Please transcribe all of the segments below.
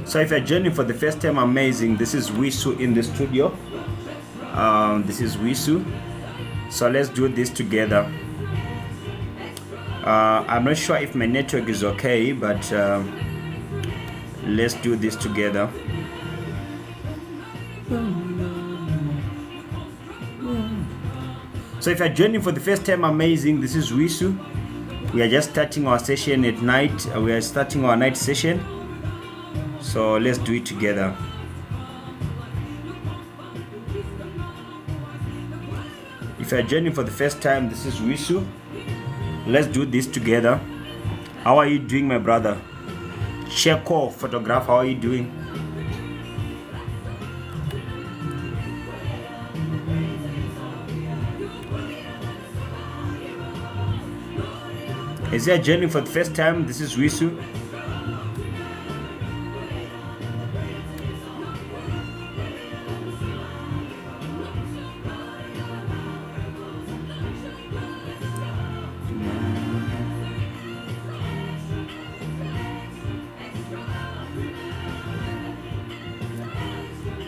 So if you're joining for the first time, amazing. This is Wisu in the studio. This is Wisu. So let's do this together. I'm not sure if my network is okay, but let's do this together. So if you're joining for the first time, amazing. This is Wisu. We are just starting our session at night. We are starting our night session. So let's do it together. If you're joining for the first time, this is Wisu. Let's do this together. How are you doing, my brother? Cheko photograph, how are you doing? Is there a journey for the first time? This is Wisu.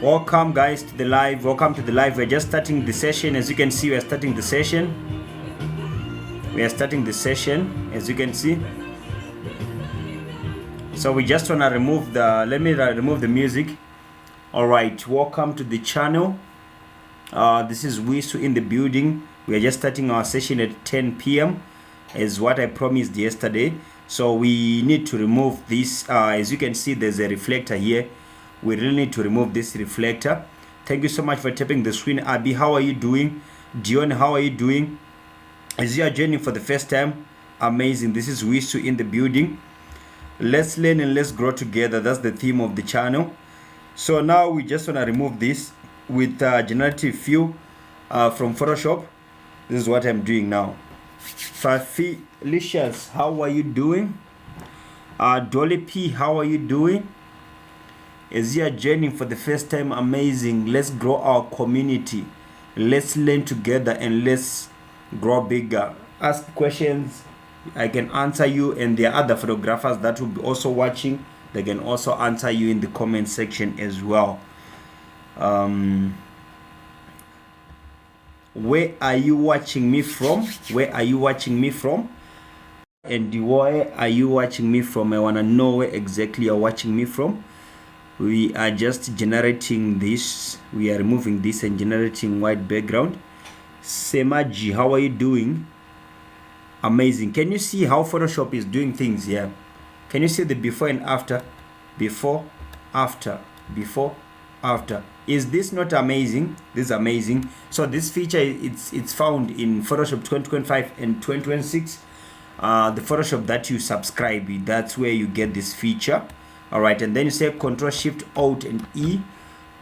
Welcome guys to the live. Welcome to the live. We're just starting the session. As you can see, we're starting the session. We are starting the session, as you can see. So we just want to remove the, let me remove the music. All right, welcome to the channel. This is Wisu in the building. We are just starting our session at 10 p.m. as what I promised yesterday. So we need to remove this. As you can see, there's a reflector here. We really need to remove this reflector. Thank you so much for tapping the screen. Abby, how are you doing? Dion, how are you doing? As you are joining for the first time, amazing. This is Wisu in the building. Let's learn and let's grow together. That's the theme of the channel. So now we just want to remove this with generative fill from Photoshop. This is what I'm doing now. Fafilicious, how are you doing? Dolly P, how are you doing? As you are joining for the first time, amazing. Let's grow our community. Let's learn together and let's grow bigger. Ask questions, I can answer you, and there are other photographers that will be also watching. They can also answer you in the comment section as well. Where are you watching me from? Where are you watching me from? And where are you watching me from? I want to know where exactly you're watching me from. We are just generating this. We are removing this and generating white background. Semaji, how are you doing? Amazing. Can you see how Photoshop is doing things here? Can you see the before and after? Before, after, before, after. Is this not amazing? This is amazing. So this feature, it's found in Photoshop 2025 and 2026. The Photoshop that you subscribe, that's where you get this feature. All right, and then you say Control Shift Alt and E,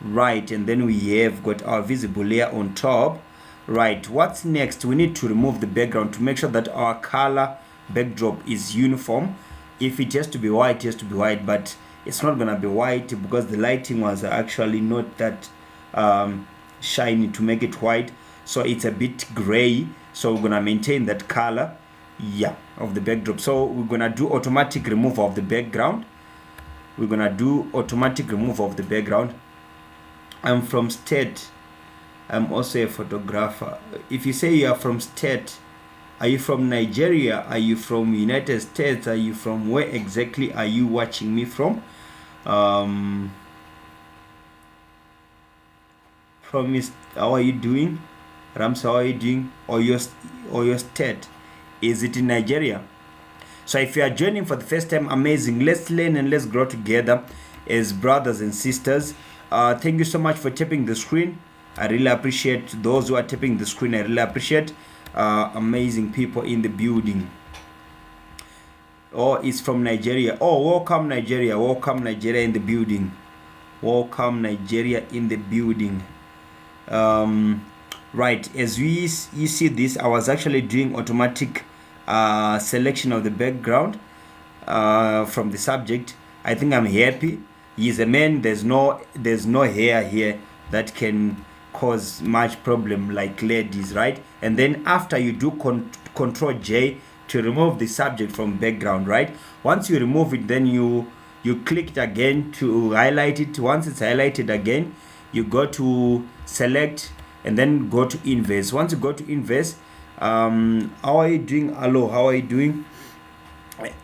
right, and then we have got our visible layer on top. Right, what's next? We need to remove the background to make sure that our color backdrop is uniform. If it has to be white, it has to be white, but it's not gonna be white because the lighting was actually not that shiny to make it white, so it's a bit gray. So we're gonna maintain that color, yeah, of the backdrop. So we're gonna do automatic removal of the background. We're gonna do automatic removal of the background. I'm from state. I'm also a photographer. If you say you are from state, are you from Nigeria? Are you from United States? Are you from where exactly are you watching me from? How are you doing? Rams, how are you doing? Or your state? Is it in Nigeria? So if you are joining for the first time, amazing. Let's learn and let's grow together as brothers and sisters. Thank you so much for tapping the screen. I really appreciate those who are tapping the screen. I really appreciate amazing people in the building. Oh, it's from Nigeria. Oh, welcome Nigeria. Welcome Nigeria in the building. Welcome Nigeria in the building. Right, as you see this, I was actually doing automatic selection of the background from the subject. I think I'm happy. He's a man. There's no hair here that can cause much problem like ladies, right? And then after you do Control J to remove the subject from background, right? Once you remove it, then you you click it again to highlight it. Once it's highlighted again, you go to select and then go to inverse. Once you go to inverse, how are you doing? Hello, how are you doing?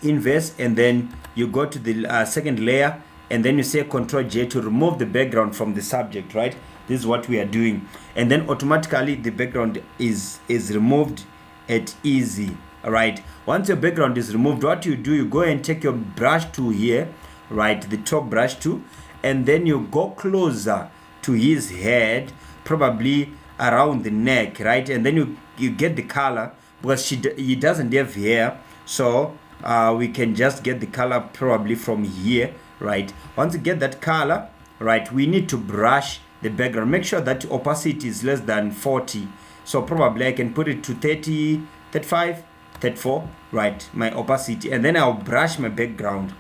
Inverse, and then you go to the second layer, and then you say Ctrl J to remove the background from the subject, right? This is what we are doing, and then automatically the background is removed at easy. All right, once your background is removed, what you do, you go and take your brush tool here, right, the top brush tool, and then you go closer to his head, probably around the neck, right? And then you get the color, because he doesn't have hair, so we can just get the color probably from here, right? Once you get that color, right, we need to brush the background. Make sure that opacity is less than 40. So probably I can put it to 30, 35, 34, right, my opacity, and then I'll brush my background.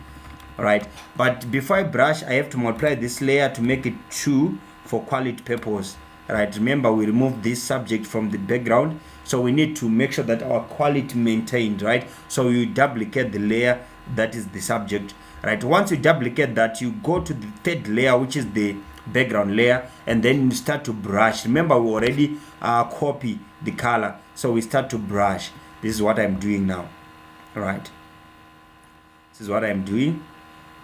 All right, but before I brush, I have to multiply this layer to make it 2 for quality purpose. Right, remember we removed this subject from the background, so we need to make sure that our quality maintained, right? So you duplicate the layer that is the subject, right? Once you duplicate that, you go to the third layer, which is the background layer, and then you start to brush. Remember, we already copy the color, so we start to brush. This is what I'm doing now. All right, this is what I'm doing.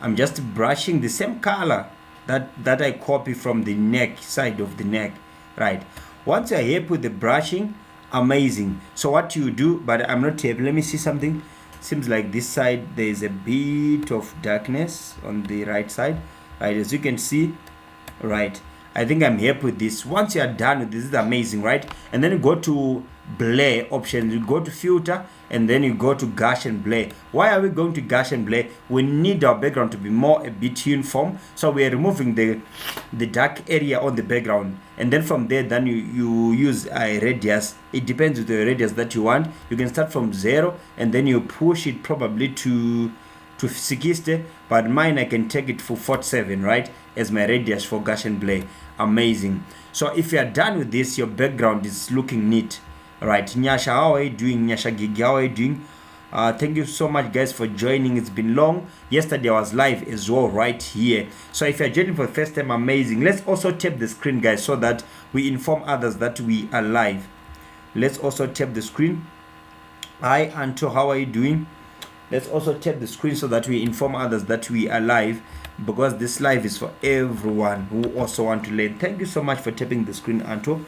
I'm just brushing the same color that I copy from the neck, side of the neck, right? Once you're happy with the brushing, amazing. So what you do, but I'm not happy. Let me see something. Seems like this side there is a bit of darkness on the right side, right? As you can see, right, I think I'm happy with this. Once you are done with this, is amazing, right? And then you go to blur option, you go to filter, and then you go to Gaussian blur. Why are we going to Gaussian blur? We need our background to be a bit uniform, so we are removing the dark area on the background, and then from there, then you use a radius. It depends with the radius that you want. You can start from 0, and then you push it probably to 60, but mine I can take it for 47, right, as my radius for Gaussian blur. Amazing. So if you are done with this, your background is looking neat. Right, Nyasha, how are you doing? Nyasha Gigi, how are you doing? Thank you so much, guys, for joining. It's been long. Yesterday I was live as well, right here. So if you're joining for the first time, amazing. Let's also tap the screen, guys, so that we inform others that we are live. Let's also tap the screen. Hi, Anto, how are you doing? Let's also tap the screen so that we inform others that we are live, because this live is for everyone who also want to learn. Thank you so much for tapping the screen, Anto.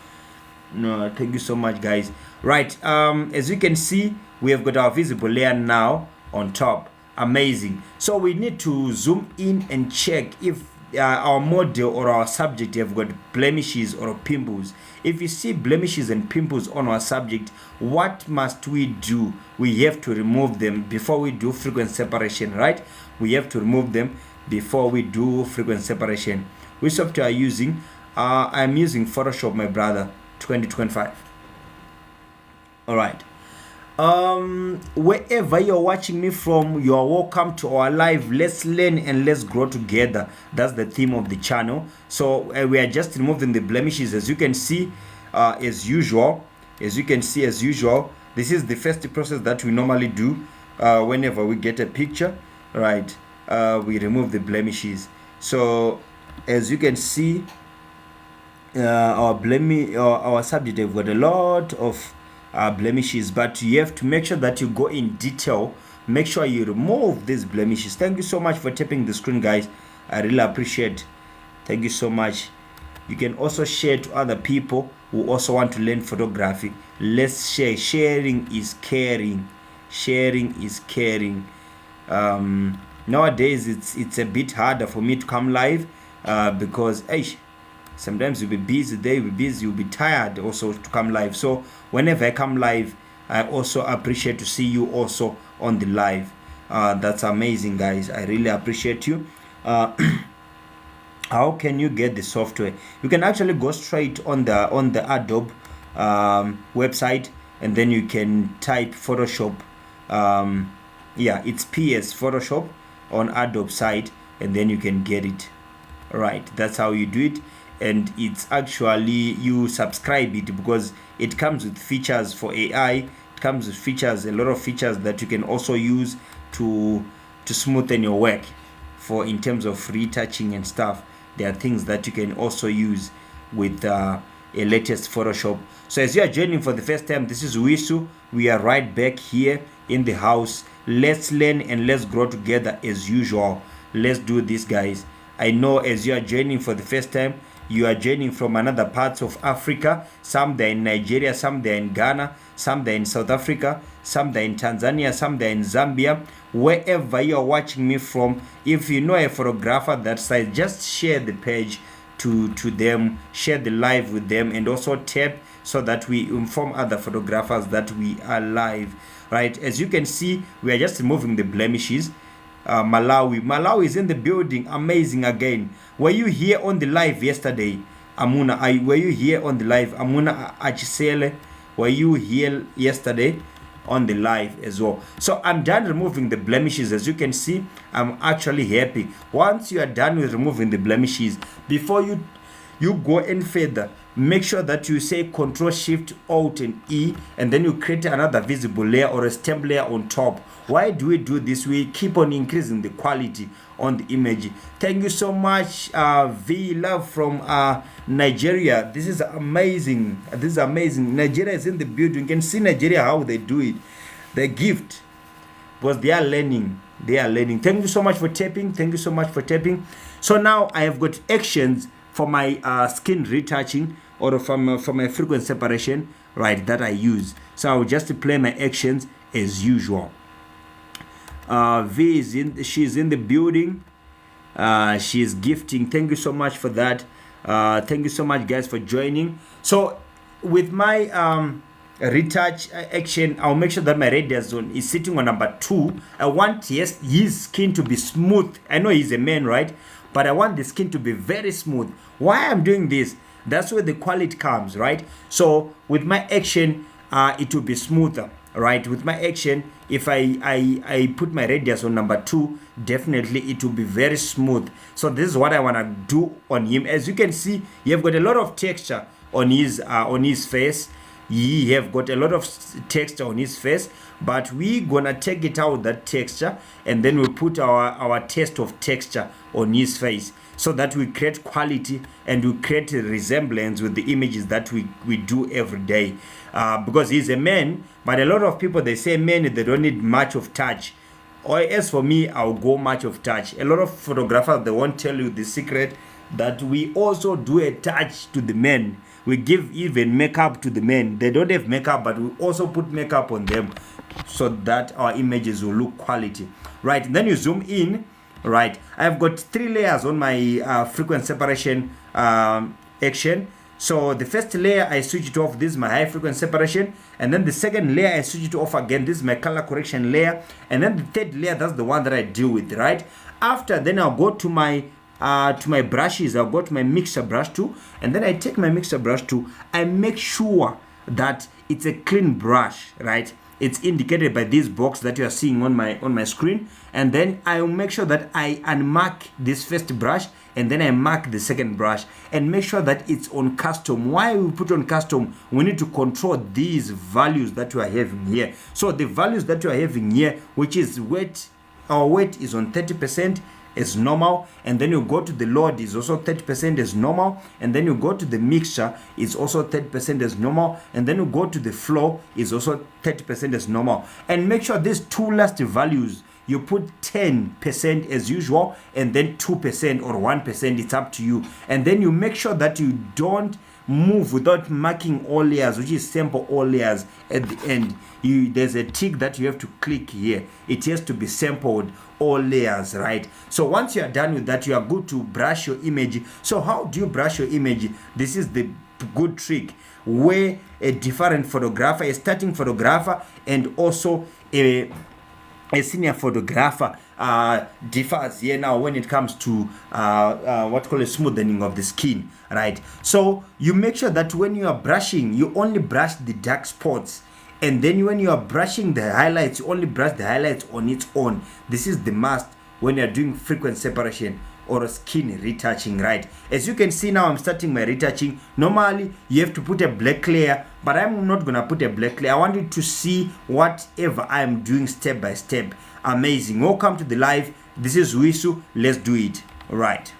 No, thank you so much, guys. Right, as you can see, we have got our visible layer now on top. Amazing. So we need to zoom in and check if our model or our subject have got blemishes or pimples. If you see blemishes and pimples on our subject, what must we do? We have to remove them before we do frequency separation, right? We have to remove them before we do frequency separation. Which software are you using? I'm using Photoshop, my brother, 2025. All right. Wherever you're watching me from, you are welcome to our live. Let's learn and let's grow together. That's the theme of the channel. So we are just removing the blemishes, as you can see, as usual. As you can see, as usual, this is the first process that we normally do whenever we get a picture, right? We remove the blemishes. So as you can see, our subject have got a lot of blemishes, but you have to make sure that you go in detail. Make sure you remove these blemishes. Thank you so much for tapping the screen, guys. I really appreciate. Thank you so much. You can also share to other people who also want to learn photography. Let's share. Sharing is caring. Sharing is caring. Nowadays it's a bit harder for me to come live because sometimes you'll be busy, you'll be busy, you'll be tired also to come live. So whenever I come live, I also appreciate to see you also on the live. That's amazing, guys. I really appreciate you. How can you get the software? You can actually go straight on the Adobe website, and then you can type Photoshop. Yeah, it's PS Photoshop on Adobe site, and then you can get it. Right, that's how you do it. And it's actually, you subscribe it because it comes with features for AI. It comes with features, a lot of features that you can also use to smoothen your work. for in terms of retouching and stuff. There are things that you can also use with a latest Photoshop. So as you are joining for the first time, this is Wisu. We are right back here in the house. Let's learn and let's grow together as usual. Let's do this, guys. I know as you are joining for the first time, you are joining from another parts of Africa. Some they're in Nigeria, some they're in Ghana, some they're in South Africa, some they're in Tanzania, some they're in Zambia. Wherever you are watching me from, if you know a photographer that side, just share the page to them, share the live with them, and also tap so that we inform other photographers that we are live, right? As you can see, we are just removing the blemishes. Malawi is in the building. Amazing again. Were you here on the live yesterday? Amuna, were you here on the live? Amuna Achisele, were you here yesterday on the live as well? So I'm done removing the blemishes. As you can see, I'm actually happy. Once you are done with removing the blemishes, before you go any further, make sure that you say Control Shift Alt and E, and then you create another visible layer or a stamp layer on top. Why do we do this? We keep on increasing the quality on the image. Thank you so much, V Love from Nigeria. This is amazing. This is amazing. Nigeria is in the building. You can see Nigeria how they do it. The gift, because they are learning. They are learning. Thank you so much for tapping. Thank you so much for tapping. So now I have got actions for my skin retouching or for my frequency separation, right, that I use. So I'll just play my actions as usual. V is she's in the building. She is gifting. Thank you so much for that. Thank you so much, guys, for joining. So with my retouch action, I'll make sure that my radius zone is sitting on number 2. I want his skin to be smooth. I know he's a man, right? But I want the skin to be very smooth. Why I'm doing this? That's where the quality comes, right? So with my action, it will be smoother, right? With my action, if I put my radius on number 2, definitely it will be very smooth. So this is what I want to do on him. As you can see, you have got a lot of texture on his face. He have got a lot of texture on his face, but we gonna take it out, that texture, and then we put our test of texture on his face, so that we create quality and we create a resemblance with the images that we do every day. Because he's a man, but a lot of people, they say men, they don't need much of touch. Or as for me, I'll go much of touch. A lot of photographers, they won't tell you the secret that we also do a touch to the men. We give even makeup to the men. They don't have makeup, but we also put makeup on them so that our images will look quality, right? And then you zoom in, right? I've got 3 layers on my frequency separation action. So the first layer, I switch it off. This is my high frequency separation. And then the second layer, I switch it off again. This is my color correction layer. And then the third layer, that's the one that I deal with, right? After, then I'll go to my brushes. I'll go to my mixer brush tool, and then I take my mixer brush tool. I make sure that it's a clean brush, right? It's indicated by this box that you are seeing on my screen, and then I'll make sure that I unmark this first brush, and then I mark the second brush, and make sure that it's on custom. Why we put on custom? We need to control these values that you are having here. So the values that you are having here, which is weight, our weight is on 30%. Is normal, and then you go to the load is also 30% as normal, and then you go to the mixture is also 30% as normal, and then you go to the flow is also 30% as normal. And make sure these 2 last values you put 10% as usual, and then 2% or 1%, it's up to you. And then you make sure that you don't move without marking all layers, which is sample all layers at the end. There's a tick that you have to click here. It has to be sampled all layers, right? So once you are done with that, you are good to brush your image. So how do you brush your image? This is the good trick where a different photographer, a starting photographer, and also a senior photographer differs here now when it comes to what called a smoothening of the skin, right? So you make sure that when you are brushing, you only brush the dark spots, and then when you are brushing the highlights, you only brush the highlights on its own. This is the must when you are doing frequency separation or skin retouching, right? As you can see now, I'm starting my retouching. Normally you have to put a black layer, but I'm not gonna put a black layer. I want you to see whatever I'm doing step by step. Amazing. Welcome to the live. This is Wisu. Let's do it. Right.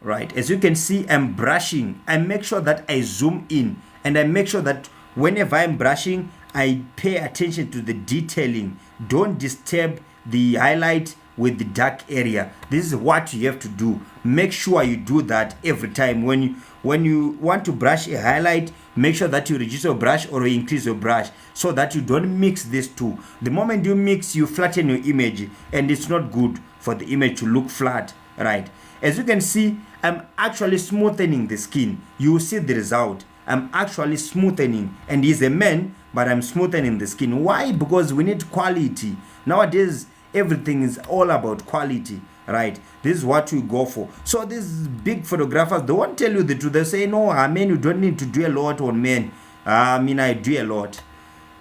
Right, as you can see, I'm brushing. I make sure that I zoom in, and I make sure that whenever I'm brushing, I pay attention to the detailing. Don't disturb the highlight with the dark area. This is what you have to do. Make sure you do that every time. When you want to brush a highlight, make sure that you reduce your brush or you increase your brush so that you don't mix these two. The moment you mix, you flatten your image, and it's not good for the image to look flat, right? As you can see, I'm actually smoothening the skin. You will see the result. I'm actually smoothening, and he's a man, but I'm smoothening the skin. Why? Because we need quality. Nowadays, everything is all about quality, right? This is what we go for. So these big photographers, they won't tell you the truth. They say, no, I mean, you don't need to do a lot on men. I mean, I do a lot.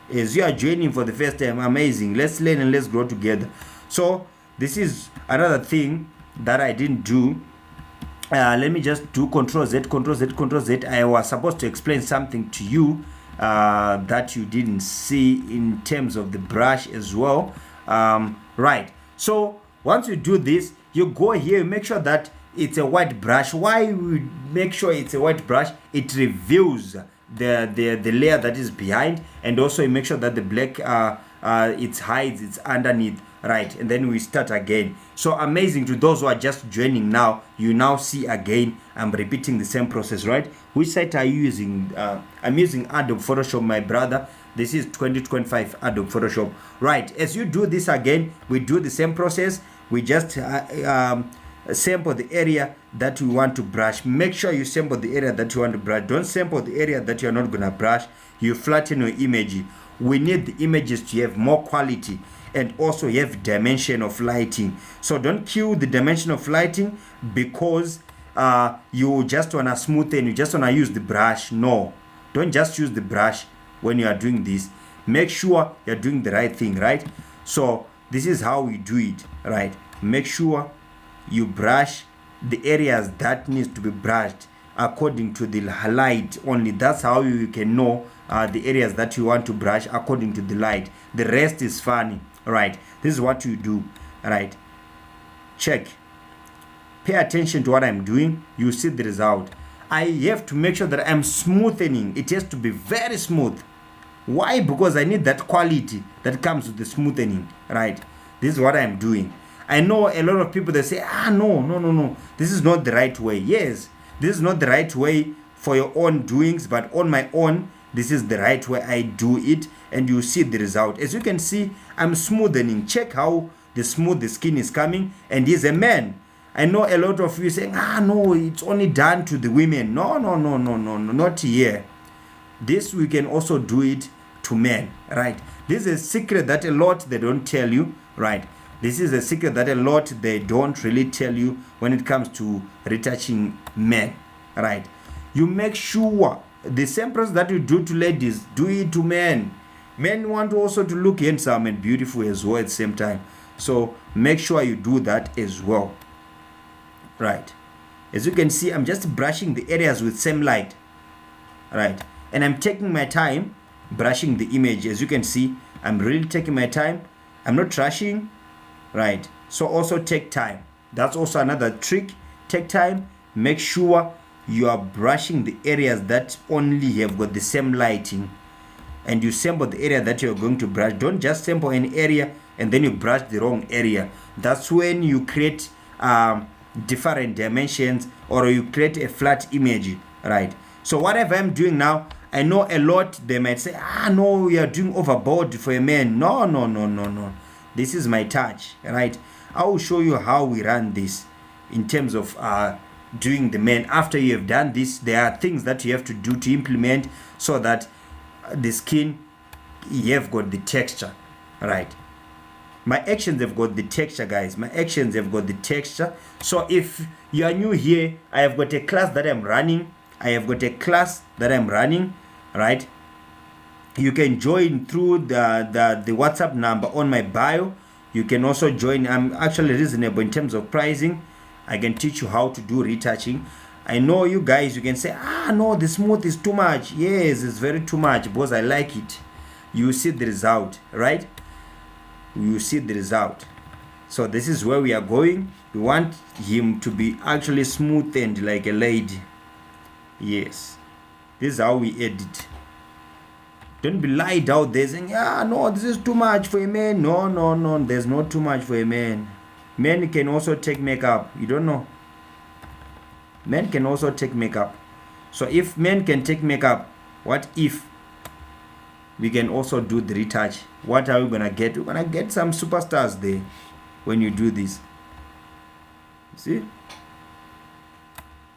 As you are joining for the first time, amazing. Let's learn and let's grow together. So this is another thing that I didn't do. Let me just do Control Z, Control Z, Control Z. I was supposed to explain something to you that you didn't see in terms of the brush as well. Right. So once you do this, you go here, make sure that it's a white brush. Why we make sure it's a white brush? It reveals the layer that is behind, and also you make sure that the black it hides, it's underneath. Right, and then we start again. So amazing to those who are just joining now. You now see again, I'm repeating the same process, right? Which site are you using? I'm using Adobe Photoshop, my brother. This is 2025 Adobe Photoshop. Right, as you do this again, we do the same process. We just sample the area that we want to brush. Make sure you sample the area that you want to brush. Don't sample the area that you're not gonna brush. You flatten your image. We need the images to have more quality, and also you have dimension of lighting. So don't kill the dimension of lighting because you just want to smoothen, you just want to use the brush. No, don't just use the brush when you are doing this. Make sure you're doing the right thing, right? So this is how we do it, right? Make sure you brush the areas that needs to be brushed according to the light only. That's how you can know the areas that you want to brush according to the light. The rest is funny. Right, this is what you do. Right, check, pay attention to what I'm doing. You see the result. I have to make sure that I'm smoothening. It has to be very smooth. Why? Because I need that quality that comes with the smoothening. Right, this is what I'm doing. I know a lot of people, they say, no, this is not the right way. Yes, this is not the right way for your own doings, but on my own, this is the right way I do it, and you see the result. As you can see, I'm smoothening. Check how smooth the skin is coming, and he's a man. I know a lot of you saying, no, it's only done to the women. No, not here. This we can also do it to men, right? This is a secret that a lot they don't tell you, right? This is a secret that a lot they don't really tell you when it comes to retouching men, right? You make sure the same process that you do to ladies, do it to men. Men want also to look handsome and beautiful as well at the same time. So make sure you do that as well. Right. As you can see, I'm just brushing the areas with same light. Right. And I'm taking my time brushing the image. As you can see, I'm really taking my time. I'm not rushing. Right. So also take time. That's also another trick. Take time. Make sure you are brushing the areas that only have got the same lighting, and you sample the area that you're going to brush. Don't just sample an area and then you brush the wrong area. That's when you create different dimensions, or you create a flat image, right? So whatever I'm doing now, I know a lot they might say, no, you are doing overboard for a man. No, this is my touch, right? I will show you how we run this in terms of doing the men. After you have done this, there are things that you have to do to implement so that the skin, you have got the texture, right? My actions have got the texture, guys. My actions have got the texture. So if you are new here, I have got a class that I'm running. Right? You can join through the WhatsApp number on my bio. You can also join. I'm actually reasonable in terms of pricing. I can teach you how to do retouching. I know you guys, you can say, no, the smooth is too much. Yes, it's very too much because I like it. You see the result, right? you see the result. So this is where we are going. We want him to be actually smoothened like a lady. Yes, this is how we edit. Don't be lied out there saying, yeah, no, this is too much for a man. No, there's not too much for a man. Men can also take makeup. You don't know. Men can also take makeup. So if men can take makeup, what if we can also do the retouch? What are we gonna get? We're gonna get some superstars there when you do this. See?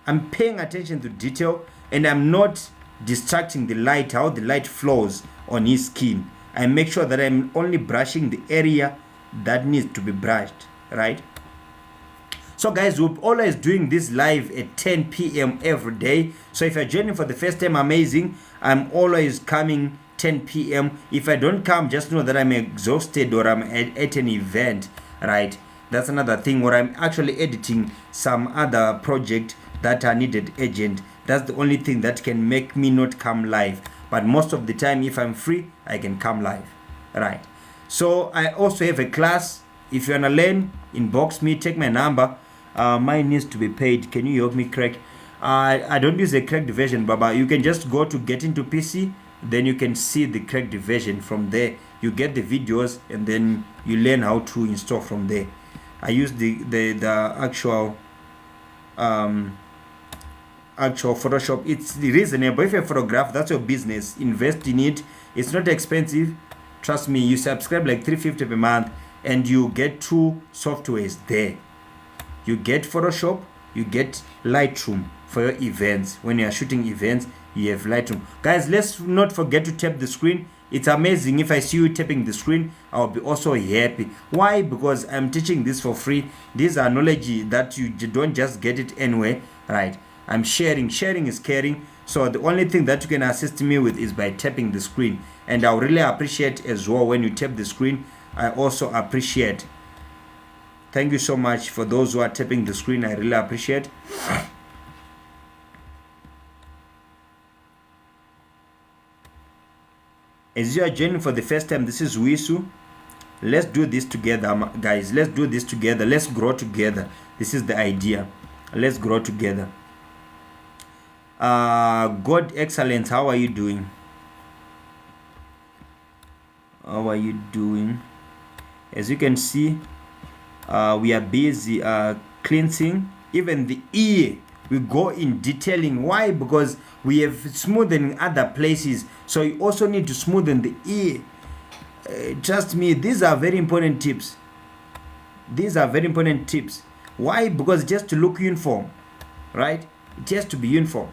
I'm paying attention to detail, and I'm not distracting the light, how the light flows on his skin. I make sure that I'm only brushing the area that needs to be brushed, right? So guys, we're always doing this live at 10 p.m. every day. So if you're joining for the first time, amazing. I'm always coming 10 p.m. If I don't come, just know that I'm exhausted or I'm at an event, right? That's another thing, or I'm actually editing some other project that are needed urgent. That's the only thing that can make me not come live. But most of the time, if I'm free, I can come live, right? So I also have a class. If you wanna learn, inbox me, take my number. Mine needs to be paid. Can you help me crack? I don't use the cracked version, Baba. You can just go to Get Into PC, then you can see the cracked version. From there you get the videos, and then you learn how to install from there. I use the actual Photoshop. It's reasonable. If you photograph, that's your business, invest in it. It's not expensive, trust me. You subscribe like $350 per month and you get 2 softwares there. You get Photoshop, you get Lightroom for your events. When you are shooting events, you have Lightroom. Guys, let's not forget to tap the screen. It's amazing. If I see you tapping the screen, I'll be also happy. Why? Because I'm teaching this for free. These are knowledge that you don't just get it anywhere, right? I'm sharing. Sharing is caring. So the only thing that you can assist me with is by tapping the screen. And I really appreciate as well when you tap the screen. I also appreciate. Thank you so much for those who are tapping the screen. I really appreciate. As you are joining for the first time, this is Wisu. Let's do this together, guys. Let's do this together. Let's grow together. This is the idea. Let's grow together. God Excellence, how are you doing? How are you doing? As you can see, we are busy cleansing. Even the ear, we go in detailing. Why? Because we have smoothened other places, so you also need to smoothen the ear. Trust me, these are very important tips. These are very important tips. Why? Because just to look uniform, right? It has to be uniform.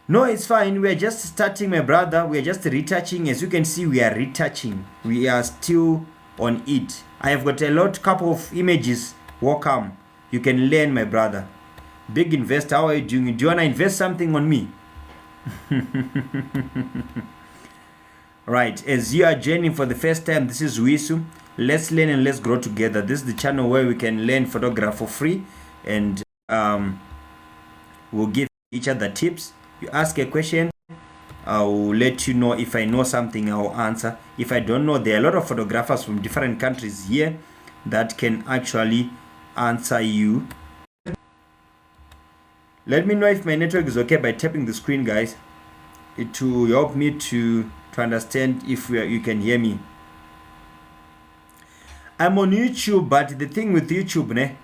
No, it's fine. We are just starting, my brother. We are just retouching. As you can see, we are retouching. We are still on it. I have got a couple of images. Welcome. You can learn, my brother. Big investor, how are you doing? Do you want to invest something on me? Right, as you are joining for the first time, this is Wisu. Let's learn and let's grow together. This is the channel where we can learn photography for free, and we'll give each other tips. You ask a question, I'll let you know. If I know something, I'll answer. If I don't know, there are a lot of photographers from different countries here that can actually answer you. Let me know if my network is okay by tapping the screen, guys. It will help me to understand if you can hear me. I'm on YouTube, but the thing with YouTube,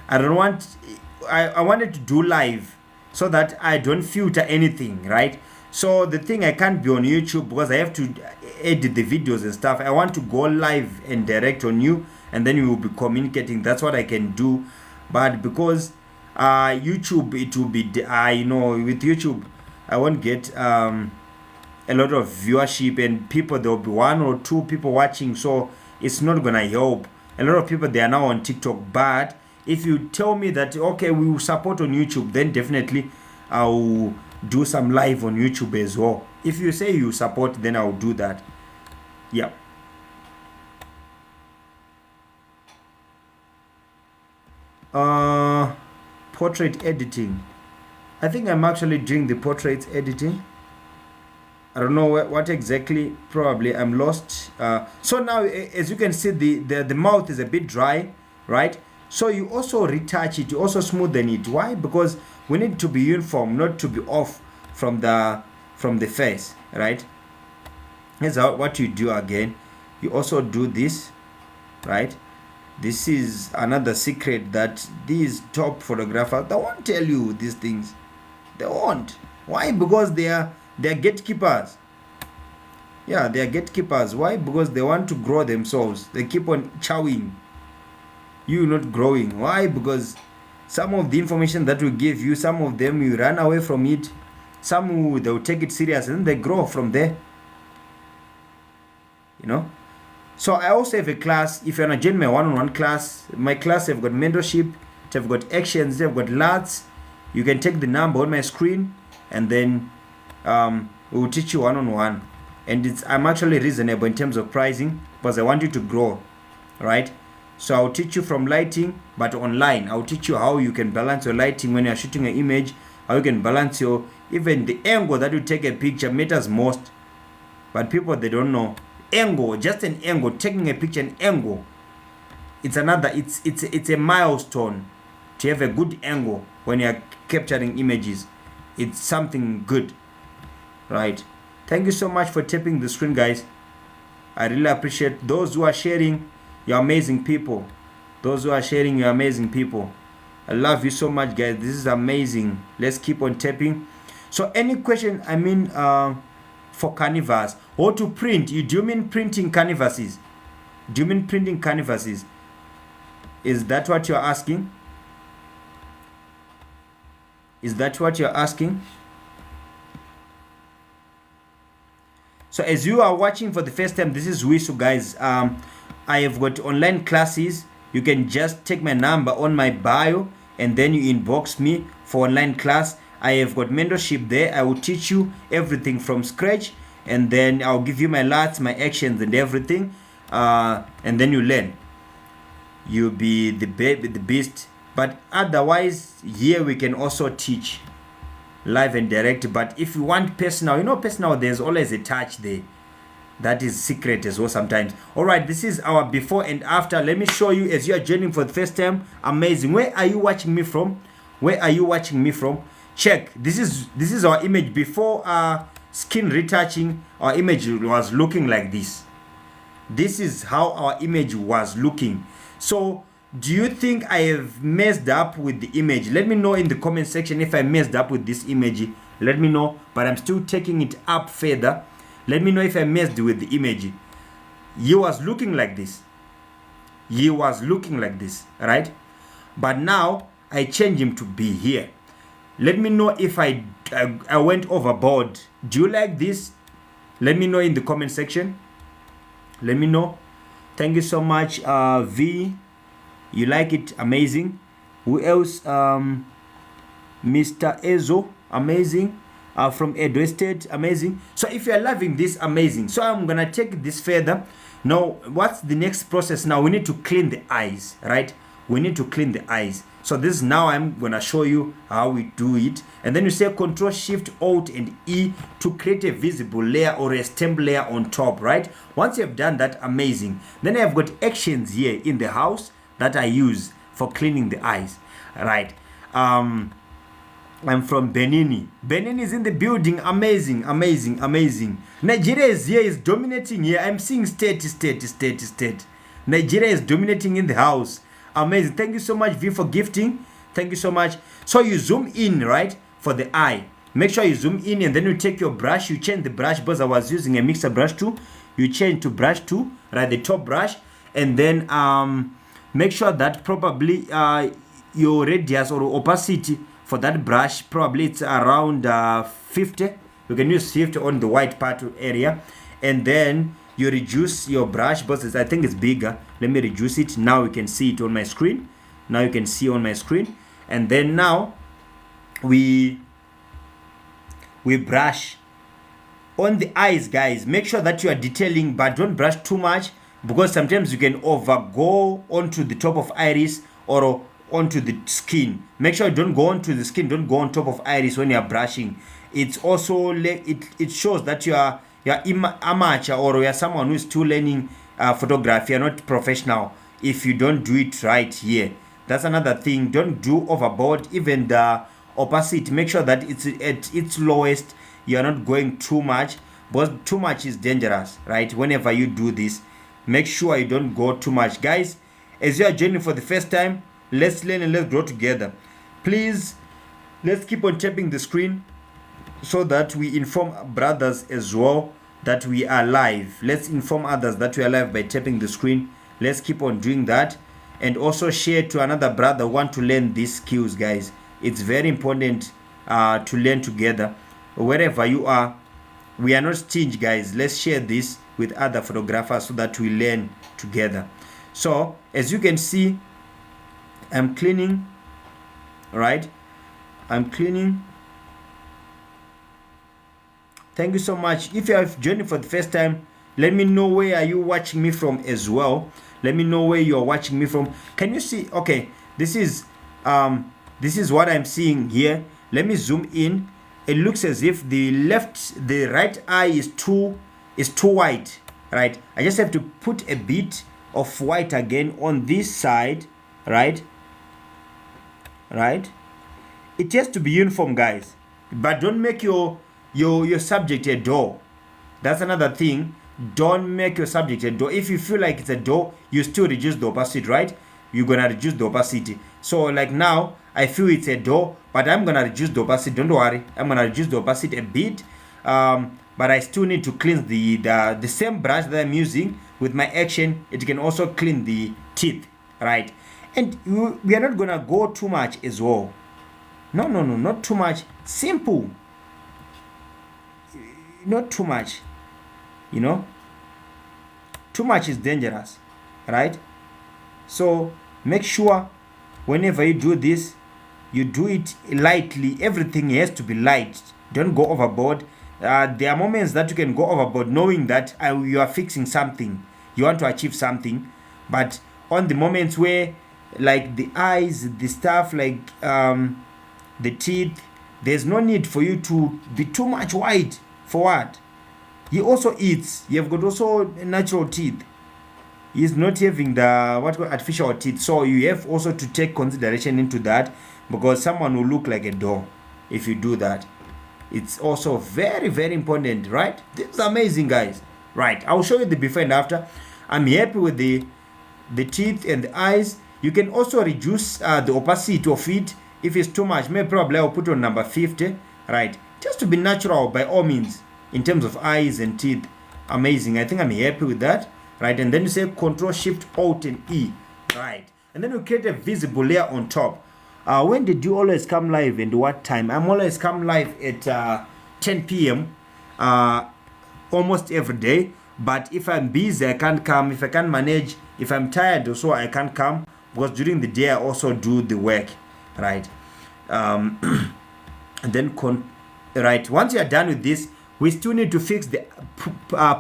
I wanted to do live so that I don't filter anything, right? So the thing, I can't be on YouTube because I have to edit the videos and stuff. I want to go live and direct on you, and then we will be communicating. That's what I can do. But because YouTube, it will be with YouTube I won't get a lot of viewership, and people, there will be 1 or 2 people watching, so it's not gonna help. A lot of people, they are now on TikTok. But if you tell me that okay, we will support on YouTube, then definitely I'll do some live on YouTube as well. If you say you support, then I'll do that. Yeah. Portrait editing. I think I'm actually doing the portrait editing. I don't know what exactly. Probably I'm lost. So now, as you can see, the mouth is a bit dry, right? So you also retouch it, you also smoothen it. Why? Because we need to be uniform, not to be off from the face, right? Here's what you do again. You also do this, right? This is another secret that these top photographers, they won't tell you these things. They won't. Why? Because they are gatekeepers. Yeah, they are gatekeepers. Why? Because they want to grow themselves. They keep on chowing. You not growing. Why? Because some of the information that we give you, some of them you run away from it. Some they'll take it serious and they grow from there. You know. So I also have a class. If you wanna join my one-on-one class, my class have got mentorship, they've got actions, they've got lots. You can take the number on my screen, and then we will teach you one-on-one. And I'm actually reasonable in terms of pricing because I want you to grow, right? So I'll teach you from lighting, but online. I'll teach you how you can balance your lighting when you're shooting an image, how you can balance your, even the angle that you take a picture matters most. But people, they don't know. Angle, just an angle, taking a picture, an angle. It's a milestone to have a good angle when you're capturing images. It's something good, right? Thank you so much for tapping the screen, guys. I really appreciate those who are sharing. You're amazing people. Those who are sharing, you're amazing people. I love you so much, guys. This is amazing. Let's keep on tapping. So any question, for canvas or to print, do you mean printing canvases? Do you mean printing canvases? Is that what you're asking? Is that what you're asking? So as you are watching for the first time, this is Wisu, guys. I have got online classes. You can just take my number on my bio and then you inbox me for online class. I have got mentorship there. I will teach you everything from scratch, and then I'll give you my lots, my actions and everything, and then you learn. You'll be the beast. But otherwise, here we can also teach live and direct. But if you want personal, personal, there's always a touch there. That is secret as well sometimes. All right, this is our before and after. Let me show you as you are joining for the first time. Amazing. Where are you watching me from? Where are you watching me from? Check. This is our image before skin retouching. Our image was looking like this. This is how our image was looking. So do you think I have messed up with the image? Let me know in the comment section if I messed up with this image. Let me know. But I'm still taking it up further. Let me know if I messed with the image. He was looking like this. He was looking like this, right? But now I changed him to be here. Let me know if I went overboard. Do you like this? Let me know in the comment section. Let me know. Thank you so much, V. You like it? Amazing. Who else? Mr. Ezo. Amazing. From Edo State. Amazing. So if you're loving this, amazing. So I'm gonna take this further. Now, what's the next process? Now we need to clean the eyes, right? We need to clean the eyes. So this is now I'm gonna show you how we do it. And then you say Control Shift Alt and E to create a visible layer or a stamp layer on top, right? Once you have done that, amazing. Then I've got actions here in the house that I use for cleaning the eyes, right? I'm from Benin. Benin is in the building. Amazing, amazing, amazing. Nigeria is here, is dominating here. I'm seeing state. Nigeria is dominating in the house. Amazing. Thank you so much, V, for gifting. Thank you so much. So you zoom in, right, for the eye. Make sure you zoom in and then you take your brush. You change the brush because I was using a mixer brush 2. You change to brush 2, right, the top brush. And then make sure that probably your radius or opacity for that brush, probably it's around 50. You can use 50 on the white part area. And then you reduce your brush, but I think it's bigger. Let me reduce it. Now you can see it on my screen. Now you can see on my screen. And then now we brush on the eyes, guys. Make sure that you are detailing, but don't brush too much, because sometimes you can overgo onto the top of iris or onto the skin. Make sure you don't go onto the skin, don't go on top of iris when you're brushing. It's also it shows that you're amateur, or you're someone who's still learning photography. You're not professional if you don't do it right here. That's another thing. Don't do overboard. Even the opacity, make sure that it's at its lowest. You're not going too much, because too much is dangerous, right? Whenever you do this, make sure you don't go too much. Guys, as you are joining for the first time, let's learn and let's grow together. Please, let's keep on tapping the screen so that we inform brothers as well that we are live. Let's inform others that we are live by tapping the screen. Let's keep on doing that, and also share to another brother who want to learn these skills. Guys, it's very important to learn together. Wherever you are, we are not stingy, guys. Let's share this with other photographers so that we learn together. So as you can see, I'm cleaning, right? I'm cleaning. Thank you so much. If you have joined for the first time, let me know where are you watching me from as well. Let me know where you're watching me from. Can you see? Okay, this is what I'm seeing here. Let me zoom in. It looks as if the right eye is too white, right? I just have to put a bit of white again on this side, right? It has to be uniform, guys, but don't make your subject a door. That's another thing. Don't make your subject a door. If you feel like it's a door, you still reduce the opacity, right? You're gonna reduce the opacity. So like now, I feel it's a door, but I'm gonna reduce the opacity. Don't worry, I'm gonna reduce the opacity a bit. But I still need to cleanse the same brush that I'm using with my action. It can also clean the teeth, right? And we are not gonna go too much as well. No, not too much. Simple. Not too much. You know, too much is dangerous, right? So make sure whenever you do this, you do it lightly. Everything has to be light. Don't go overboard. There are moments that you can go overboard knowing that you are fixing something, you want to achieve something, but on the moments where, like the eyes, the stuff like the teeth, there's no need for you to be too much white. For what? He also eats. You have got also natural teeth. He's not having the artificial teeth. So you have also to take consideration into that, because someone will look like a doll if you do that. It's also very, very important, right? This is amazing, guys. Right, I'll show you the before and after. I'm happy with the teeth and the eyes. You can also reduce the opacity of it if it's too much. Maybe probably I'll put on number 50, right? Just to be natural by all means in terms of eyes and teeth. Amazing. I think I'm happy with that, right? And then you say Control Shift Alt and E, right? And then you create a visible layer on top. When did you always come live and what time? I'm always come live at 10 p.m. Almost every day. But if I'm busy, I can't come. If I can't manage, if I'm tired also, I can't come, because during the day I also do the work, right? And then right, once you are done with this, we still need to fix the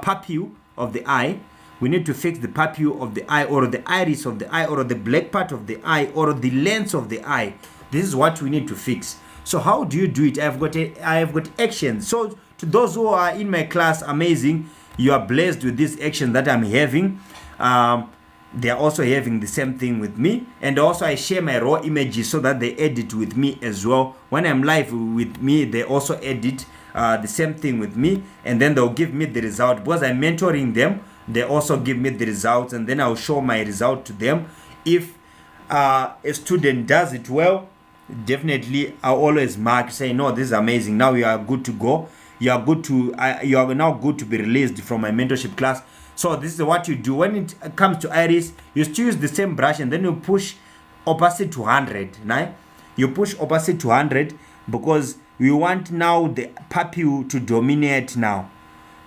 pupil of the eye. We need to fix the pupil of the eye, or the iris of the eye, or the black part of the eye, or the lens of the eye. This is what we need to fix. So how do you do it? I have got actions. So to those who are in my class, amazing. You are blessed with this action that I'm having. They are also having the same thing with me, and also I share my raw images so that they edit with me as well. When I'm live with me, they also edit the same thing with me, and then they'll give me the result. Because I'm mentoring them, they also give me the results, and then I'll show my result to them. If a student does it well, definitely I'll always mark, say, no, this is amazing, now you are good to go. You are good to you are now good to be released from my mentorship class. So this is what you do. When it comes to iris, you still use the same brush, and then you push opacity to 100. Right? You push opacity to 100 because we want now the pupil to dominate now.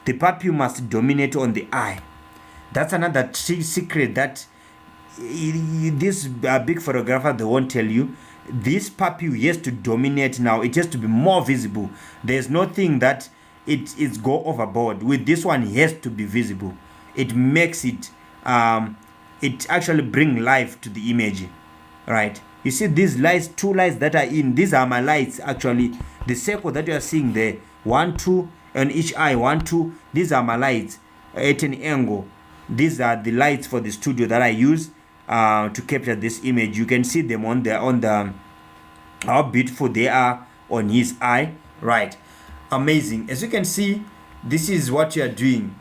The pupil must dominate on the eye. That's another secret that this big photographer, they won't tell you. This pupil has to dominate now. It has to be more visible. There's nothing that it's go overboard. With this one, it has to be visible. It makes it it actually bring life to the image, right? You see these lights, 2 lights that are in, these are my lights actually. The circle that you are seeing there, 1, 2 on each eye, 1, 2, these are my lights at an angle. These are the lights for the studio that I use to capture this image. You can see them on the how beautiful they are on his eye, right? Amazing. As you can see, this is what you are doing,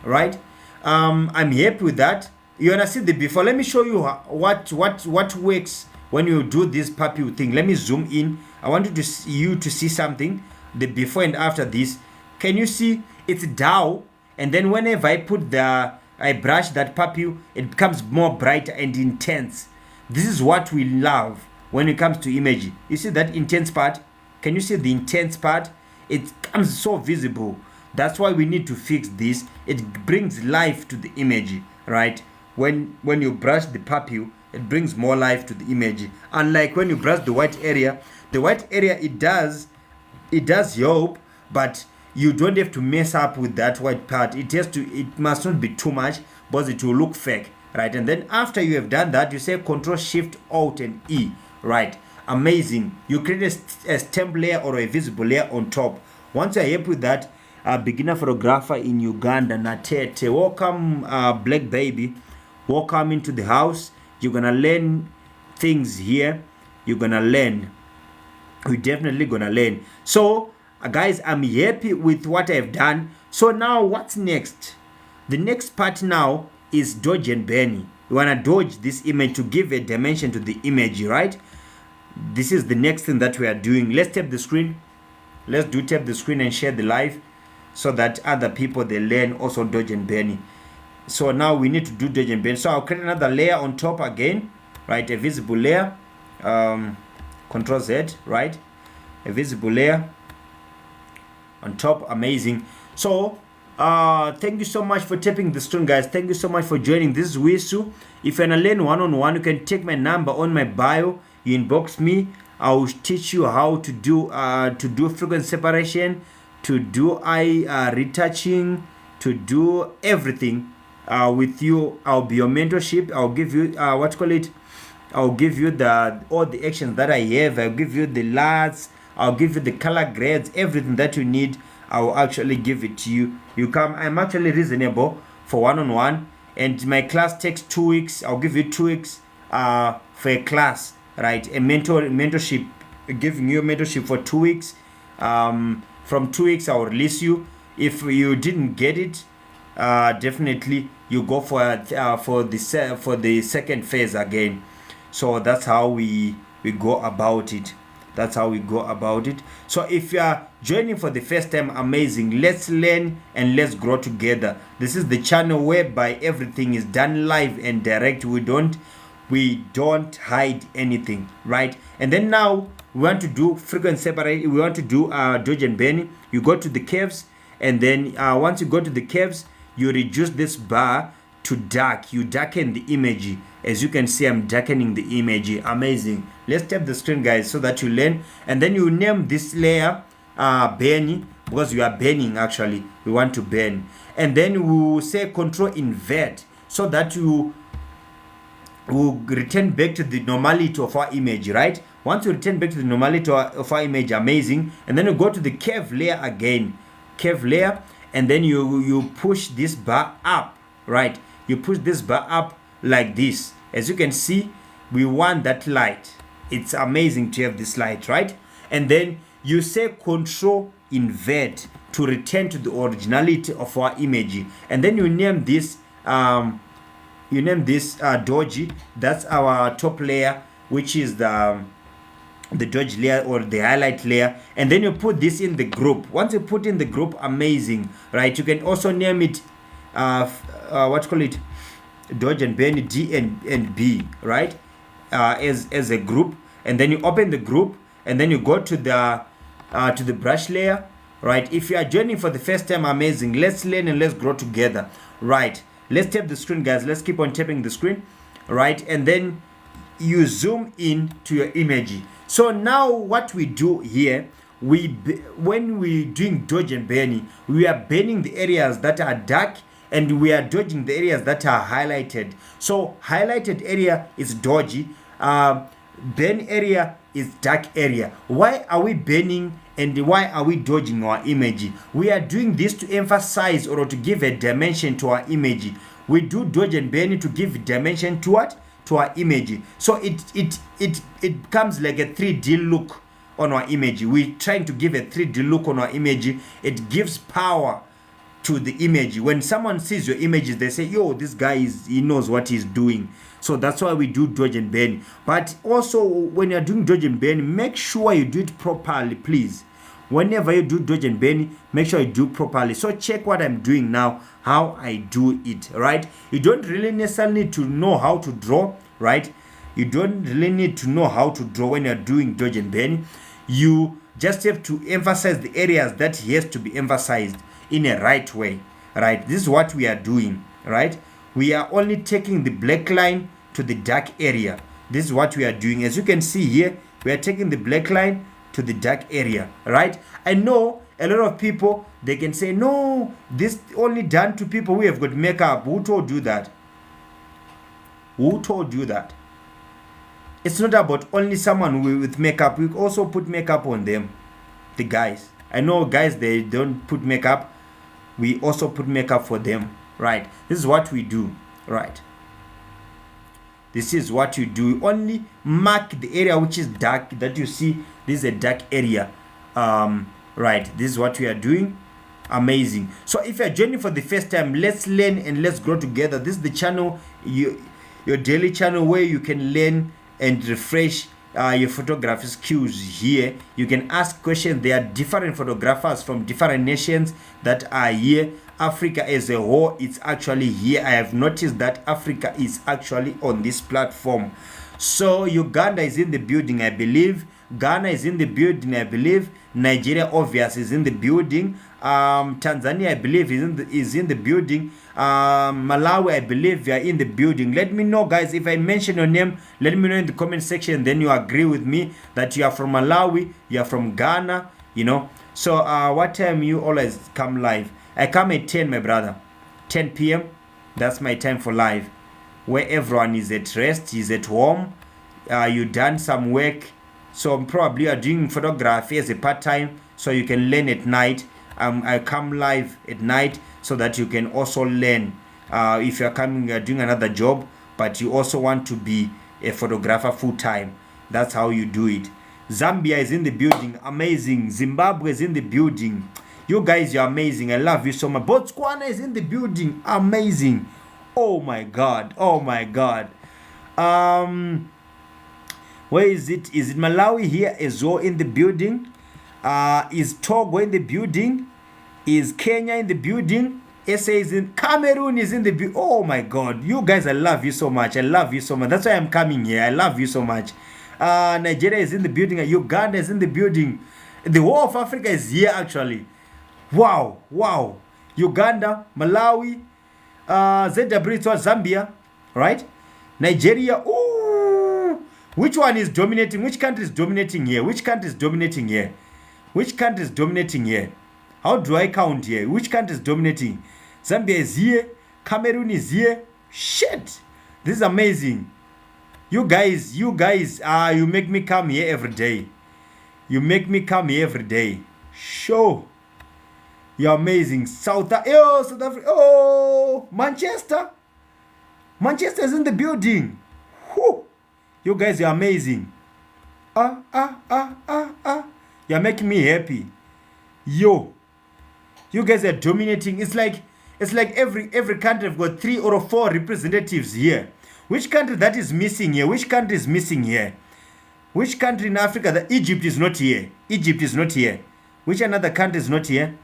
right? I'm happy with that. You wanna see the before? Let me show you what works when you do this puppy thing. Let me zoom in. I want you to see something, the before and after this. Can you see it's dull? And then whenever I brush that puppy, it becomes more bright and intense. This is what we love when it comes to image. You see that intense part? Can you see the intense part? It comes so visible. That's why we need to fix this. It brings life to the image, right? When you brush the puppy, it brings more life to the image. Unlike when you brush the white area, it does help, but you don't have to mess up with that white part. It must not be too much, because it will look fake, right? And then after you have done that, you say Control Shift Alt and E, right? Amazing. You create a stamp layer or a visible layer on top. Once you're happy with that, beginner photographer in Uganda, Natete, welcome, Black Baby, welcome into the house. You're gonna learn things here. You're gonna learn. We're definitely gonna learn. So guys, I'm happy with what I've done. So now what's next? The next part now is dodge and burn. You wanna dodge this image to give a dimension to the image, right? This is the next thing that we are doing. Let's tap the screen. Let's tap the screen and share the live, so that other people, they learn also dodge and burn. So now we need to do dodge and burn. So I'll create another layer on top again, right? A visible layer, Control Z, right? A visible layer on top. Amazing. So thank you so much for tapping the screen, guys. Thank you so much for joining. This is Wisu. If you want to learn one-on-one, you can take my number on my bio. You inbox me. I will teach you how to do frequency separation, to do eye retouching, to do everything with you. I'll be your mentorship. I'll give you I'll give you all the actions that I have. I'll give you the LUTs. I'll give you the color grades, everything that you need. I will actually give it to you. You come. I'm actually reasonable for one-on-one, and my class takes 2 weeks. I'll give you 2 weeks for a class, right? A mentorship, giving you a mentorship for 2 weeks. From 2 weeks, I'll release you. If you didn't get it, definitely you go for the second phase again. So that's how we go about it. That's how we go about it. So if you are joining for the first time, amazing. Let's learn and let's grow together. This is the channel whereby everything is done live and direct. We don't hide anything, right? And then now we want to do frequency separate. We want to do dodge and burn. You go to the curves, and then once you go to the curves, you reduce this bar to dark. You darken the image. As you can see, I'm darkening the image. Amazing. Let's tap the screen, guys, so that you learn. And then you name this layer burn, because you are burning. Actually, we want to burn. And then we will say Control Invert, so that you will return back to the normality of our image, right? Once you return back to the normality of our image, amazing. And then you go to the curve layer again, curve layer, and then you push this bar up, right? You push this bar up like this. As you can see, we want that light. It's amazing to have this light, right? And then you say Control Invert to return to the originality of our image. And then you name this dodgy. That's our top layer, which is the dodge layer or the highlight layer. And then you put this in the group. Once you put in the group, amazing, right? You can also name it dodge and burn D and B, right? As a group. And then you open the group, and then you go to the brush layer, right? If you are joining for the first time, amazing. Let's learn and let's grow together, right? Let's tap the screen, guys. Let's keep on tapping the screen, right? And then you zoom in to your image. So now what we do here, when we're doing dodge and burn, we are burning the areas that are dark, and we are dodging the areas that are highlighted. So highlighted area is dodgy. burn area is dark area. Why are we burning and why are we dodging our image? We are doing this to emphasize or to give a dimension to our image. We do dodge and burn to give dimension to what? To our image. So it becomes like a 3D look on our image. We're trying to give a 3D look on our image. It gives power to the image. When someone sees your images, they say, yo, this guy he knows what he's doing. So that's why we do dodge and burn. But also, when you're doing dodge and burn, make sure you do it properly, please. Whenever you do dodge and burn, make sure you do properly. So check what I'm doing now, how I do it, right? You don't really necessarily need to know how to draw, right? You don't really need to know how to draw when you're doing dodge and burn. You just have to emphasize the areas that has to be emphasized in a right way, right? This is what we are doing, right? We are only taking the black line to the dark area. This is what we are doing. As you can see here, we are taking the black line to the dark area, right? I know a lot of people, they can say, no, this only done to people who have got makeup. Who told you that? Who told you that? It's not about only someone with makeup. We also put makeup on them, the guys. I know guys, they don't put makeup. We also put makeup for them, right? This is what we do, right? This is what you do. Only mark the area which is dark that you see. This is a dark area, right? This is what we are doing. Amazing. So if you're joining for the first time, let's learn and let's grow together. This is the channel, your daily channel, where you can learn and refresh your photography skills. Here you can ask questions. There are different photographers from different nations that are here. Africa as a whole, it's actually here. I have noticed that Africa is actually on this platform. So Uganda is in the building, I believe. Ghana is in the building, I believe. Nigeria, obviously, is in the building. Tanzania, I believe, is in the building. Malawi, I believe, you are in the building. Let me know, guys, if I mention your name. Let me know in the comment section. Then you agree with me that you are from Malawi, you are from Ghana, you know. So what time you always come live? I come at 10, my brother. 10 p.m. That's my time for live, where everyone is at rest, is at home. You done some work. So probably are doing photography as a part-time, so you can learn at night. I come live at night so that you can also learn. If you're doing another job, but you also want to be a photographer full-time, that's how you do it. Zambia is in the building. Amazing. Zimbabwe is in the building. You guys, you're amazing. I love you so much. Botswana is in the building. Amazing. Oh my God. Oh my God. Where is it? Is it Malawi here as well in the building? Is Togo in the building? Is Kenya in the building? SA is in, Cameroon is in the building. Oh my God. You guys, I love you so much. I love you so much. That's why I'm coming here. I love you so much. Nigeria is in the building. Uganda is in the building. The whole of Africa is here actually. Wow. Wow. Uganda, Malawi, ZW, Zambia, right? Nigeria. Ooh. Which one is dominating? Which country is dominating here? Which country is dominating here? Which country is dominating here? How do I count here? Which country is dominating? Zambia is here. Cameroon is here. Shit. This is amazing. You guys, you make me come here every day. You make me come here every day. Sure. You're amazing. South Africa. Oh, Manchester. Manchester is in the building. Whew. You guys are amazing. You're making me happy. Yo. You guys are dominating. It's like every country have got 3 or 4 representatives here. Which country that is missing here? Which country is missing here? Which country in Africa that Egypt is not here? Egypt is not here. Which another country is not here?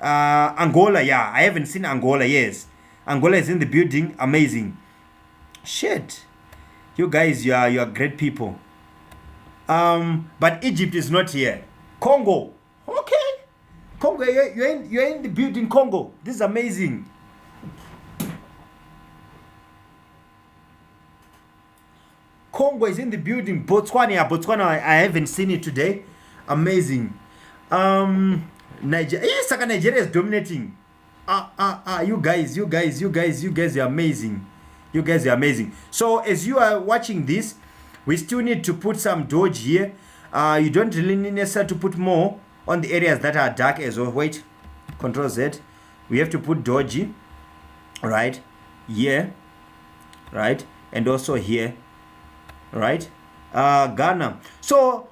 Angola, yeah. I haven't seen Angola, yes. Angola is in the building. Amazing. Shit. You guys, you are great people. But Egypt is not here. Congo. Okay. Congo, you're in the building, Congo. This is amazing. Congo is in the building. Botswana, I haven't seen it today. Amazing. Nigeria. Yes, Nigeria is dominating. You guys are amazing. You guys are amazing. So as you are watching this, We still need to put some dodge here. You don't really need necessarily to put more on the areas that are dark as well. Wait, Control Z. We have to put dodgy, right here, right, and also here, right. Ghana. So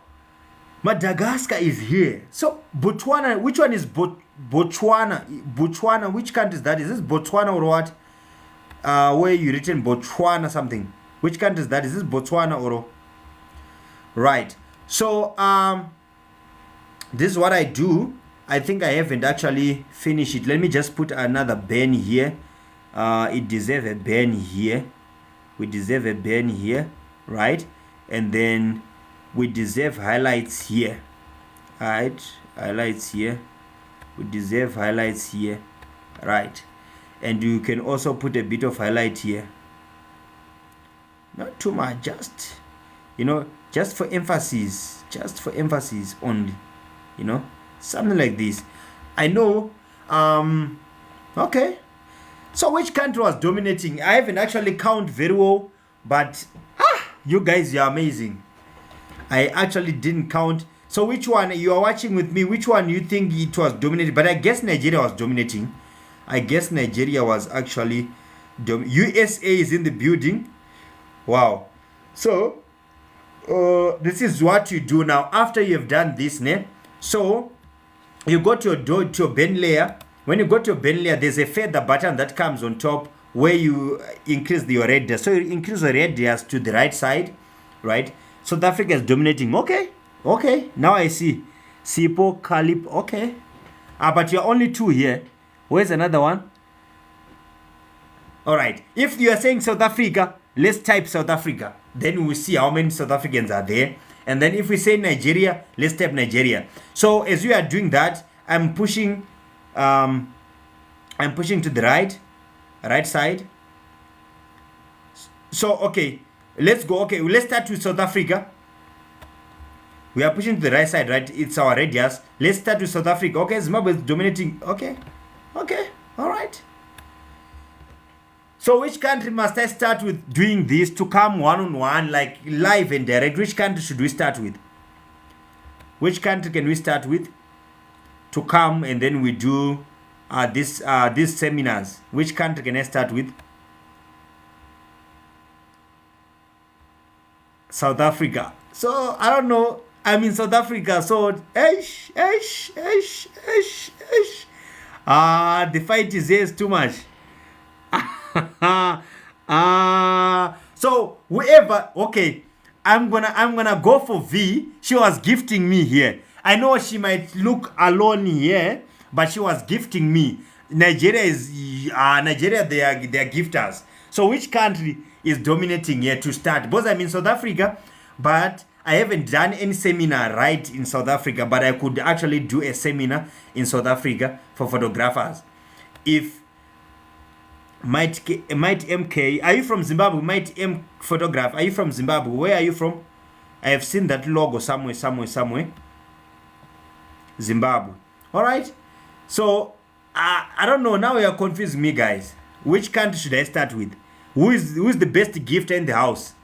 Madagascar is here. So Botswana, which one is Botswana? Botswana, which country is that? Is this Botswana or what? Where you written Botswana something? Which country is that? Is this Botswana or? Right. So this is what I do. I think I haven't actually finished it. Let me just put another ban here. It deserves a ban here. We deserve a ban here, right? And then we deserve highlights here. Right, highlights here. We deserve highlights here, right? And you can also put a bit of highlight here. Not too much, just, you know, just for emphasis, only, you know, something like this. I know. Okay. So which country was dominating? I haven't actually counted very well, but you guys, you're amazing. I actually didn't count. So which one you are watching with me? Which one you think it was dominated? But I guess Nigeria was dominating. I guess Nigeria was actually USA is in the building. Wow. So this is what you do now after you've done this, ne? So you go to your bend layer. When you go to your bend layer, there's a feather button that comes on top where you increase your radius. So you increase the radius to the right side, right? South Africa is dominating. Okay, now I see. Sipo, Kalip, okay. But you're only two here. Where's another one? All right. If you are saying South Africa, let's type South Africa. Then we will see how many South Africans are there. And then if we say Nigeria, let's type Nigeria. So as we are doing that, I'm pushing to the right side. So okay, let's go. Okay, let's start with South Africa. We are pushing to the right side, right? It's our radius. Let's start with South Africa. Okay, Zimbabwe is dominating. Okay, all right. So which country must I start with doing this to come one-on-one, like live and direct? Which country should we start with? Which country can we start with to come and then we do these seminars? Which country can I start with? South Africa. So I don't know. I'm in South Africa. So the fight is too much. So whoever, okay, I'm gonna go for V. She was gifting me here. I know she might look alone here, but she was gifting me. Nigeria, they are gifters. So which country is dominating here to start? Because I'm in South Africa, but I haven't done any seminar right in South Africa, but I could actually do a seminar in South Africa for photographers. If Might MK, are you from Zimbabwe? Might M Photograph, are you from Zimbabwe? Where are you from? I have seen that logo somewhere. Zimbabwe. All right. So I don't know. Now you are confusing me, guys. Which country should I start with? Who is the best gifter in the house?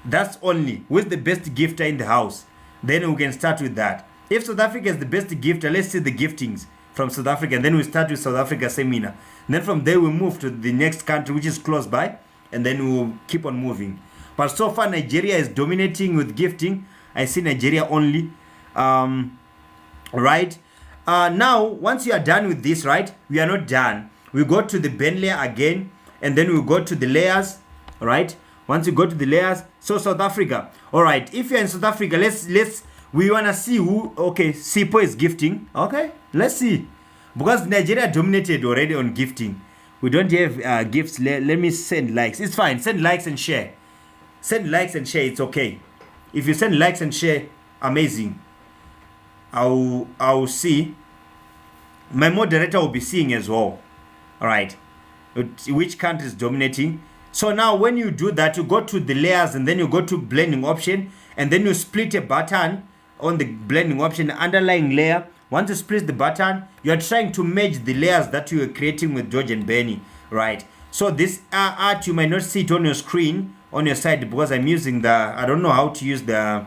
That's only. Who is the best gifter in the house? Then we can start with that. If South Africa is the best gifter, let's see the giftings from South Africa. And then we start with South Africa seminar. And then from there we move to the next country, which is close by. And then we'll keep on moving. But so far Nigeria is dominating with gifting. I see Nigeria only. Right. Now, once you are done with this, right? We are not done. We go to the bend layer again. And then we go to the layers. Right. Once you go to the layers. So South Africa. All right. If you're in South Africa, we want to see who. Okay. Sipo is gifting. Okay. Let's see. Because Nigeria dominated already on gifting. We don't have gifts. Let me send likes. It's fine. Send likes and share. Send likes and share. It's okay. If you send likes and share, amazing. I'll see. My moderator will be seeing as well. All right. Which country is dominating? So now when you do that, you go to the layers and then you go to blending option and then you split a button on the blending option, underlying layer. Once you split the button, you are trying to merge the layers that you are creating with George and Benny, right? So this art, you might not see it on your screen on your side because I'm using I don't know how to use the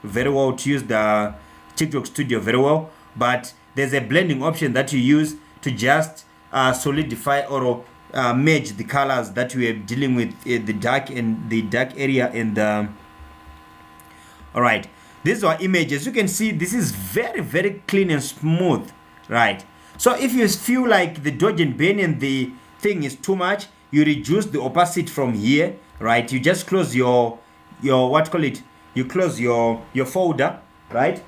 very well, to use the TikTok Studio very well, but there's a blending option that you use to just solidify or merge the colors that we are dealing with, the dark area and the all right. This is our image. As you can see, this is very clean and smooth, right? So if you feel like the dodge and bend and the thing is too much, you reduce the opacity from here, right? You just close your you close your folder, right?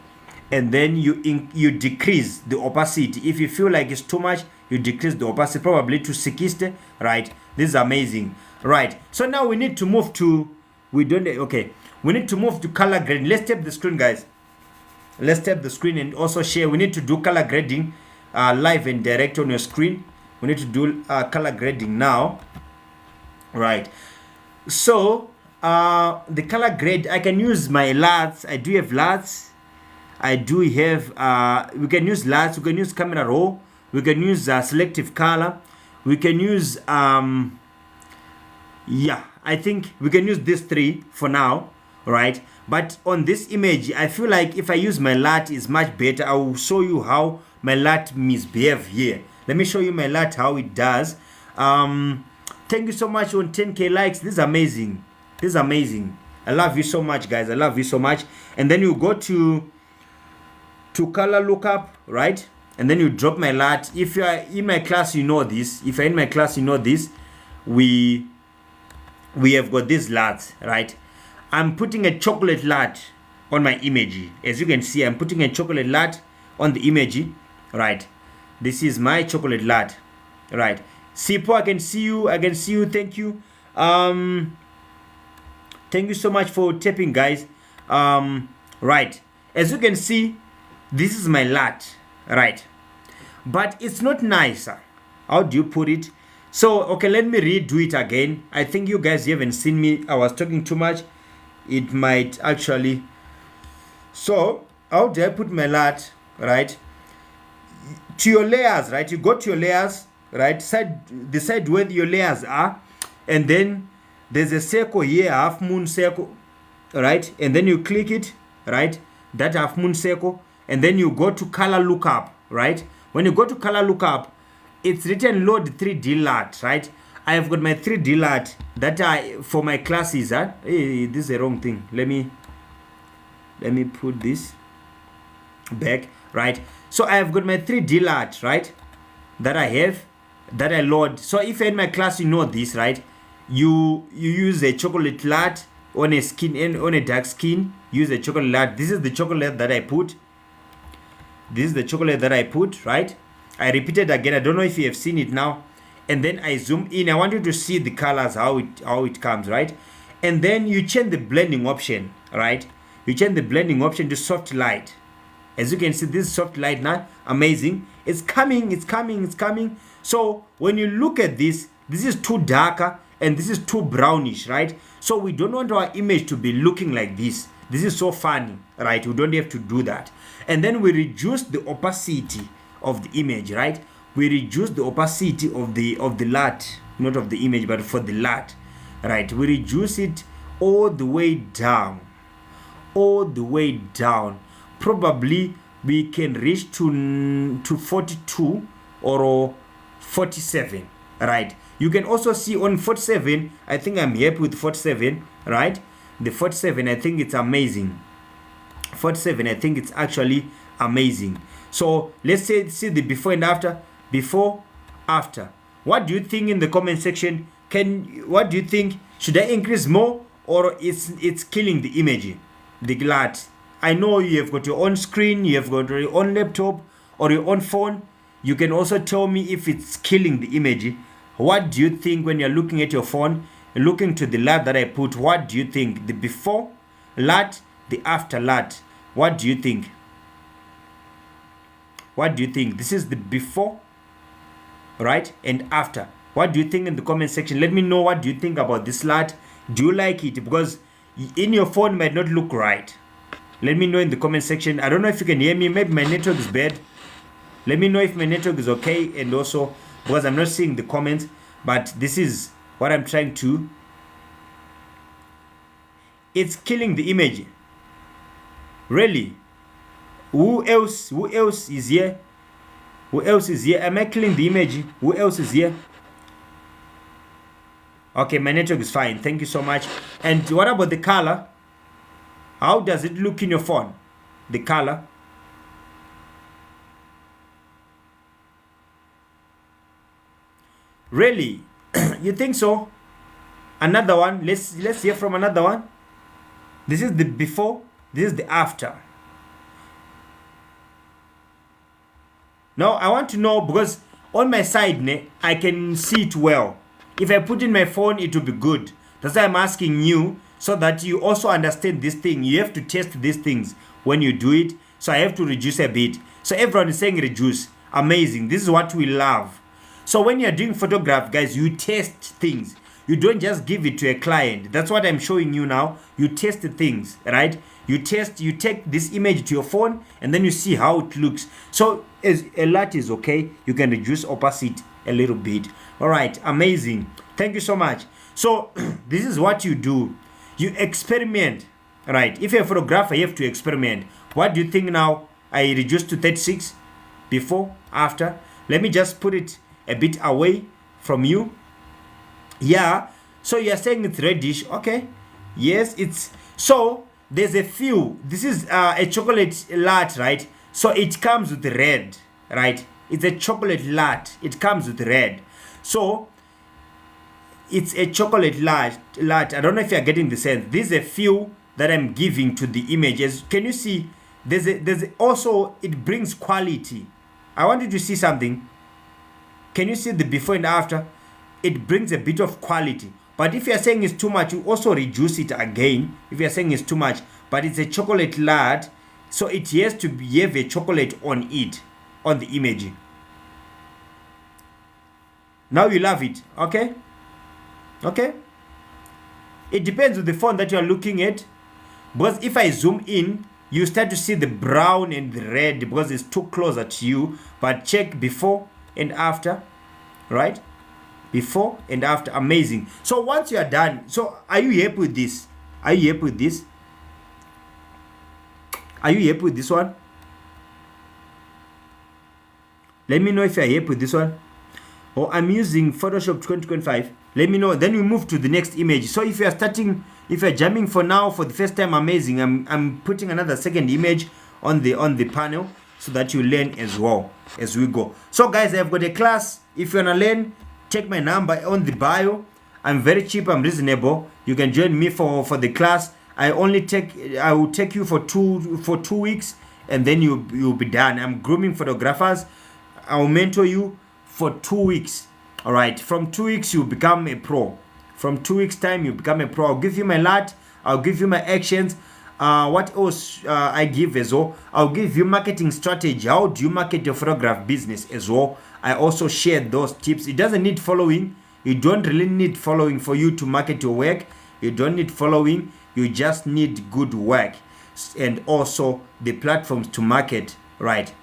And then you decrease the opacity. If you feel like it's too much, you decrease the opacity probably to 60, right? This is amazing, right? So now we need to move to we need to move to color grading. Let's tap the screen, guys. Let's tap the screen and also share. We need to do color grading live and direct on your screen. We need to do color grading now, right? So the color grade, I can use my LUTs. I do have LUTs. I do have we can use LUTs. We can use camera raw. We can use selective color. We can use yeah, I think we can use these three for now, right? But on this image, I feel like if I use my LUT is much better. I will show you how my LUT misbehave here. Let me show you my LUT, how it does. Thank you so much on 10k likes. This is amazing. This is amazing. I love you so much, guys. I love you so much. And then you go to color lookup, right? And then you drop my LUT. If you are in my class, you know this. If you're in my class, you know this. We have got this LUT, right? I'm putting a chocolate LUT on my image. As you can see, I'm putting a chocolate LUT on the image, right? This is my chocolate LUT, right? Sipo, I can see you. I can see you. Thank you. Thank you so much for tapping, guys. Right. As you can see, this is my LUT, right? But it's not nicer. How do you put it? So, okay, let me redo it again. I think you guys haven't seen me. I was talking too much. It might actually. So, how do I put my LUT, right? To your layers, right? You go to your layers, right? Decide where your layers are. And then there's a circle here, half moon circle, right? And then you click it, right? That half moon circle. And then you go to color lookup, right? When you go to color lookup, it's written load 3D LUT, right? I have got my 3D LUT that I for my classes. Hey, this is the wrong thing. Let me put this back, right? So I have got my 3D LUT, right? That I load. So if you're in my class, you know this, right? You use a chocolate LUT on a skin and on a dark skin. Use a chocolate LUT. This is the chocolate that I put. This is the chocolate that I put, right? I repeat it again. I don't know if you have seen it now. And then I zoom in. I want you to see the colors, how it comes, right? And then you change the blending option, right? You change the blending option to soft light. As you can see, this is soft light now. Amazing. It's coming, it's coming, it's coming. So when you look at this, this is too darker and this is too brownish, right? So we don't want our image to be looking like this. This is so funny, right? We don't have to do that. And then we reduce the opacity of the image, right? We reduce the opacity of the LUT, not of the image, but for the LUT, right? We reduce it all the way down, Probably we can reach to 42 or 47, right? You can also see on 47. I think I'm happy with 47, right? The 47, I think it's amazing. 47, I think it's actually amazing. So let's see the before and after. Before, after. What do you think in the comment section? What do you think? Should I increase more or it's killing the image, the LUT? I know you have got your own screen, you have got your own laptop or your own phone. You can also tell me if it's killing the image. What do you think when you're looking at your phone, looking to the LUT that I put? What do you think? The before LUT, the after LUT. What do you think? What do you think? This is the before, right? And after. What do you think in the comment section? Let me know what do you think about this LUT. Do you like it? Because in your phone it might not look right. Let me know in the comment section. I don't know if you can hear me. Maybe my network is bad. Let me know if my network is okay. And also, because I'm not seeing the comments, but this is what I'm trying to It's killing the image. Really? Who else is here? Who else is here? Am I killing the image? Who else is here? Okay, my network is fine. Thank you so much. And what about the color? How does it look in your phone? The color? Really? You think so? Another one. Let's hear from another one. This is the before. This is the after. Now I want to know, because on my side I can see it well. If I put in my phone, it will be good. That's why I'm asking you, so that you also understand this thing. You have to test these things when you do it. So I have to reduce a bit. So everyone is saying reduce. Amazing. This is what we love. So when you're doing photograph, guys, you test things. You don't just give it to a client. That's what I'm showing you now. You test the things, right? You take this image to your phone, and then you see how it looks. So as a lot is okay, you can reduce opacity a little bit. All right, amazing. Thank you so much. So this is what you do. You experiment, right? If you're a photographer, you have to experiment. What do you think now? I reduced to 36, before, after. Let me just put it a bit away from you. Yeah, so you're saying it's reddish. Okay, yes, it's so there's a few. This is a chocolate latte, right? So it comes with red, right? It's a chocolate latte. It comes with red. So it's a chocolate latte. I don't know if you're getting the sense. These are a few that I'm giving to the images. Can you see? There's also, it brings quality. I want you to see something. Can you see the before and after? It brings a bit of quality. But if you're saying it's too much, you also reduce it again. If you're saying it's too much, but it's a chocolate latte, so it has to have a chocolate on it, on the image. Now you love it, okay? Okay? It depends on the phone that you're looking at. Because if I zoom in, you start to see the brown and the red because it's too closer to you. But check before and after, right? Before and after. Amazing. So once you are done, so are you happy with this? Are you happy with this? Are you happy with this one? Let me know if you're happy with this one. Or I'm using Photoshop 2025. Let me know. Then we move to the next image. So if you are starting, if you're jamming for now for the first time, amazing. I'm putting another second image on the panel so that you learn as well as we go. So guys, I've got a class. If you wanna learn, check my number on the bio. I'm very cheap, I'm reasonable. You can join me for the class. I will take you for two weeks, and then you'll be done. I'm grooming photographers. I'll mentor you for 2 weeks. All right, from 2 weeks you become a pro. From 2 weeks time you become a pro. I'll give you my lot. I'll give you my actions. What else I give as well? I'll give you marketing strategy. How do you market your photograph business as well? I also share those tips. It doesn't need following. You don't really need following for you to market your work. You don't need following. You just need good work and also the platforms to market, right?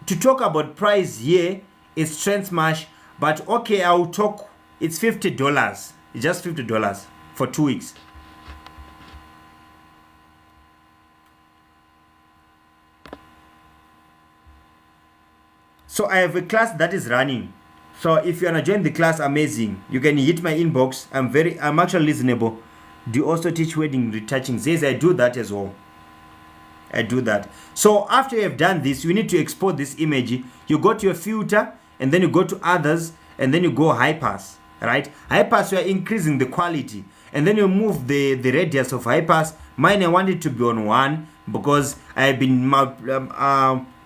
To talk about price here, it's TrendSmash, but okay, I'll talk. It's $50. It's just $50 for 2 weeks. So I have a class that is running. So if you wanna join the class, amazing. You can hit my inbox. I'm actually reasonable. Do you also teach wedding retouching? Yes, I do that as well. I do that. So after you have done this, you need to export this image. You go to your filter, and then you go to others, and then you go high pass, right? High pass, you are increasing the quality, and then you move the radius of high pass. Mine, I want it to be on 1 because I've been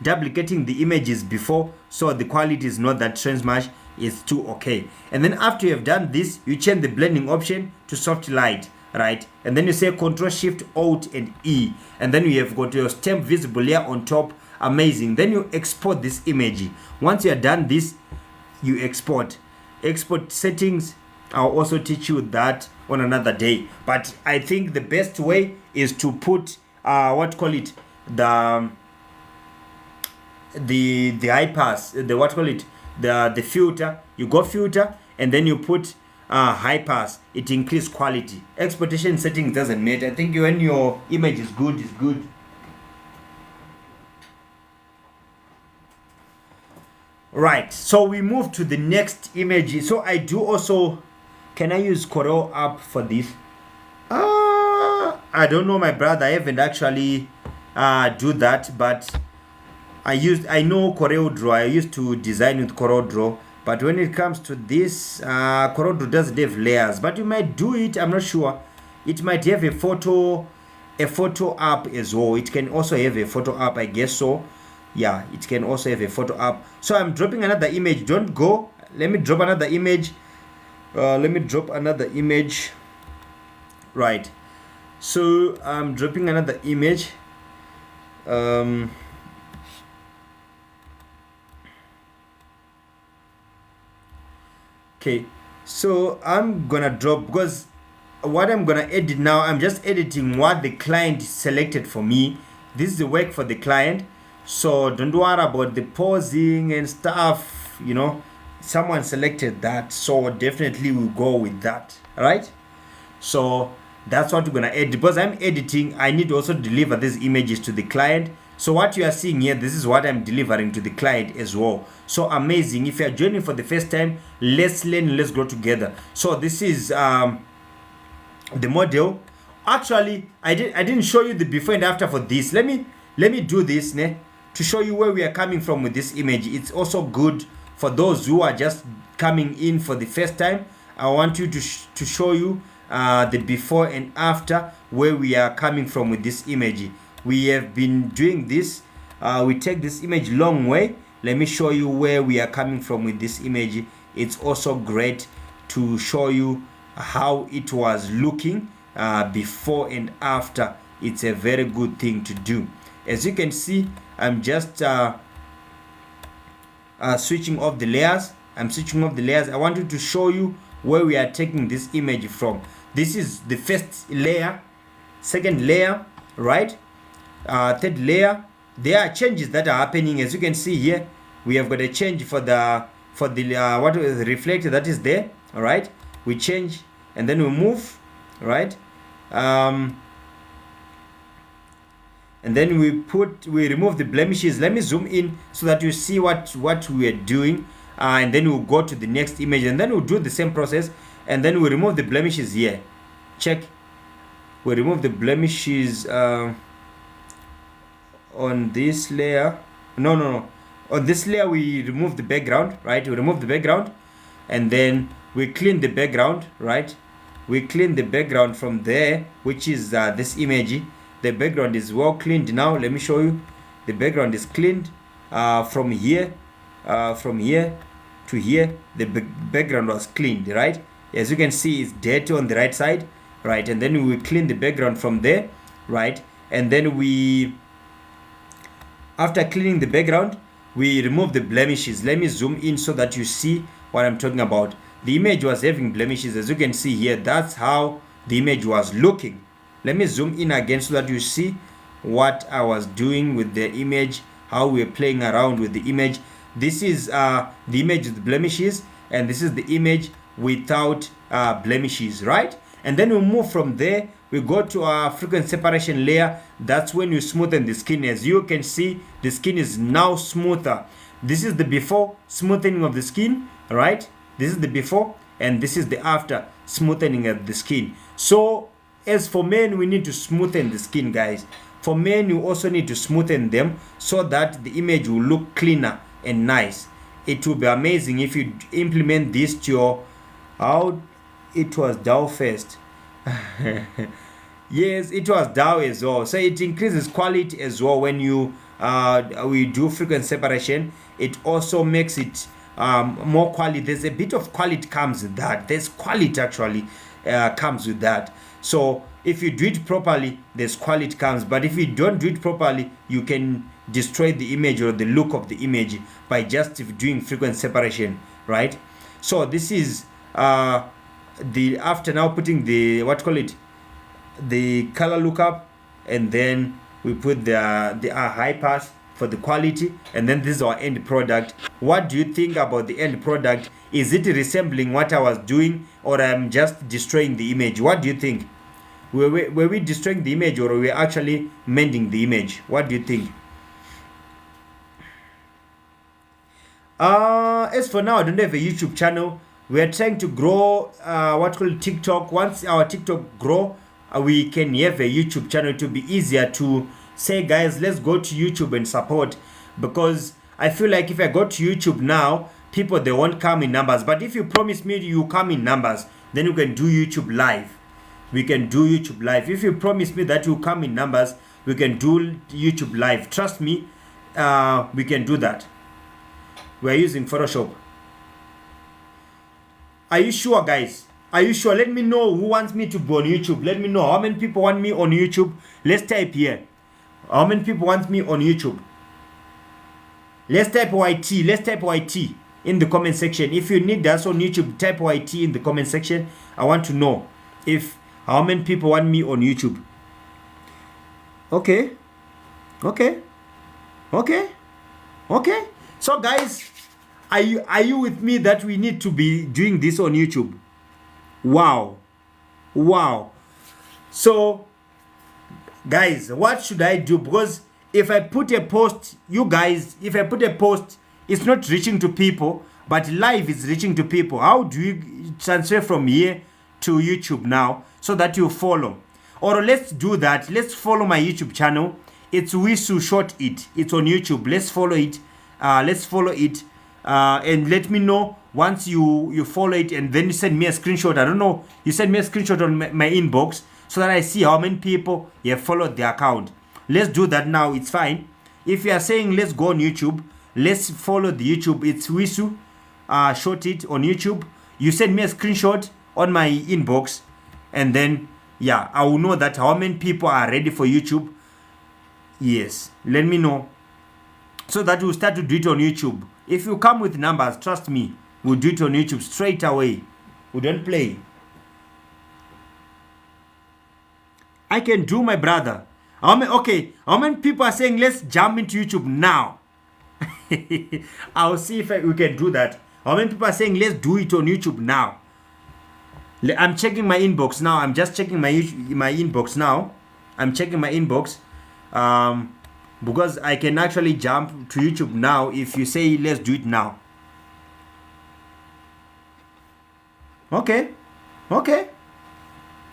duplicating the images before, so the quality is not that TrendSmash. It's too okay. And then after you have done this, you change the blending option to soft light, right? And then you say Control Shift Alt and E, and then you have got your stamp visible layer on top. Amazing. Then you export this image. Once you are done this, you export settings. I'll also teach you that on another day, but I think the best way is to put the high pass, the filter. You go filter, and then you put high pass, it increases quality. Exportation settings doesn't matter. I think when your image is good, it's good. Right, so we move to the next image. So I do also, can I use Corel app for this? I don't know, my brother. I haven't actually do that, but I know Corel Draw. I used to design with Corel Draw, but when it comes to this, Corel Draw doesn't have layers, but you might do it. I'm not sure. It might have a photo app as well. It can also have a photo app, I guess so. Yeah, it can also have a photo app. So I'm dropping another image. Don't go. Let me drop another image. Right. So I'm dropping another image. Okay, so I'm gonna drop, because what I'm gonna edit now, I'm just editing what the client selected for me. This is the work for the client, so don't worry about the pausing and stuff. You know, someone selected that, so definitely we'll go with that. All right, so that's what we're gonna edit. Because I'm editing, I need to also deliver these images to the client. So what you are seeing here, this is what I'm delivering to the client as well. So amazing. If you are joining for the first time, let's learn, let's grow together. So this is the model. Actually, I didn't show you the before and after for this. Let me do this to show you where we are coming from with this image. It's also good for those who are just coming in for the first time. I want you to show you the before and after, where we are coming from with this image. We have been doing this. We take this image long way. Let me show you where we are coming from with this image. It's also great to show you how it was looking before and after. It's a very good thing to do. As you can see, I'm just switching off the layers. I wanted to show you where we are taking this image from. This is the first layer, second layer, right? Third layer. There are changes that are happening. As you can see here, we have got a change for the what is reflected, that is there. All right, we change and then we move, right? And then we remove the blemishes. Let me zoom in so that you see what we are doing, and then we'll go to the next image, and then we'll do the same process, and then we remove the blemishes here. Check, we remove the blemishes on this layer. No, on this layer we remove the background, right? We remove the background, and then we clean the background, right? We clean the background from there, which is this image. The background is well cleaned now. Let me show you. The background is cleaned from here to here. The background was cleaned, right? As you can see, it's dirty on the right side, right? And then we clean the background from there, right? And then after cleaning the background, we remove the blemishes. Let me zoom in so that you see what I'm talking about. The image was having blemishes. As you can see here, that's how the image was looking. Let me zoom in again so that you see what I was doing with the image, how we're playing around with the image. This is the image with blemishes, and this is the image without blemishes, right? And then we move from there. We go to our frequency separation layer. That's when you smoothen the skin. As you can see, the skin is now smoother. This is the before smoothening of the skin, right? This is the before, and this is the after smoothening of the skin. So as for men, we need to smoothen the skin, guys. For men, you also need to smoothen them so that the image will look cleaner and nice. It will be amazing if you implement this to your... How it was DAW first. Yes, it was DAW as well. So it increases quality as well. When you we do frequency separation, it also makes it more quality. There's a bit of quality comes with that. There's quality actually comes with that. So if you do it properly, there's quality comes. But if you don't do it properly, you can destroy the image or the look of the image by just doing frequency separation, right? So this is the after now putting the the color lookup, and then we put the high pass. for the quality, and then this is our end product. What do you think about the end product? Is it resembling what I was doing, or I'm just destroying the image? What do you think? Were we destroying the image, or were we actually mending the image? What do you think? As for now, I don't have a YouTube channel. We are trying to grow what's called TikTok. Once our TikTok grow, we can have a YouTube channel. To be easier to say, guys, let's go to YouTube and support, because I feel like if I go to YouTube now, people, they won't come in numbers. But if you promise me you come in numbers, then you can do YouTube live. We can do YouTube live. If you promise me that you come in numbers, we can do YouTube live. Trust me, we can do that. We're using Photoshop. Are you sure, guys? Are you sure? Let me know who wants me to be on YouTube. Let me know how many people want me on YouTube. Let's type here. How many people want me on YouTube? Let's type YT. Let's type YT in the comment section. If you need us on YouTube, type YT in the comment section. I want to know if how many people want me on YouTube. Okay. So guys, are you with me that we need to be doing this on YouTube? Wow. So guys, what should I do? Because if I put a post, it's not reaching to people, but live is reaching to people. How do you transfer from here to YouTube now so that you follow? Or let's do that. Let's follow my YouTube channel. It's Wisu Short It. It's on YouTube. Let's follow it. And let me know once you follow it, and then you send me a screenshot. I don't know. You send me a screenshot on my inbox so that I see how many people have followed the account. Let's do that now. It's fine. If you are saying let's go on YouTube, let's follow the YouTube. It's Wisu Short It on YouTube. You send me a screenshot on my inbox, and then yeah, I will know that how many people are ready for YouTube. Yes, let me know so that we'll start to do it on YouTube. If you come with numbers, trust me, we'll do it on YouTube straight away. We don't play. I can do, my brother. How many people are saying let's jump into YouTube now? I'll see if we can do that. How many people are saying let's do it on YouTube now? I'm checking my inbox now. I'm just checking my inbox now. I'm checking my inbox. Because I can actually jump to YouTube now if you say let's do it now. Okay.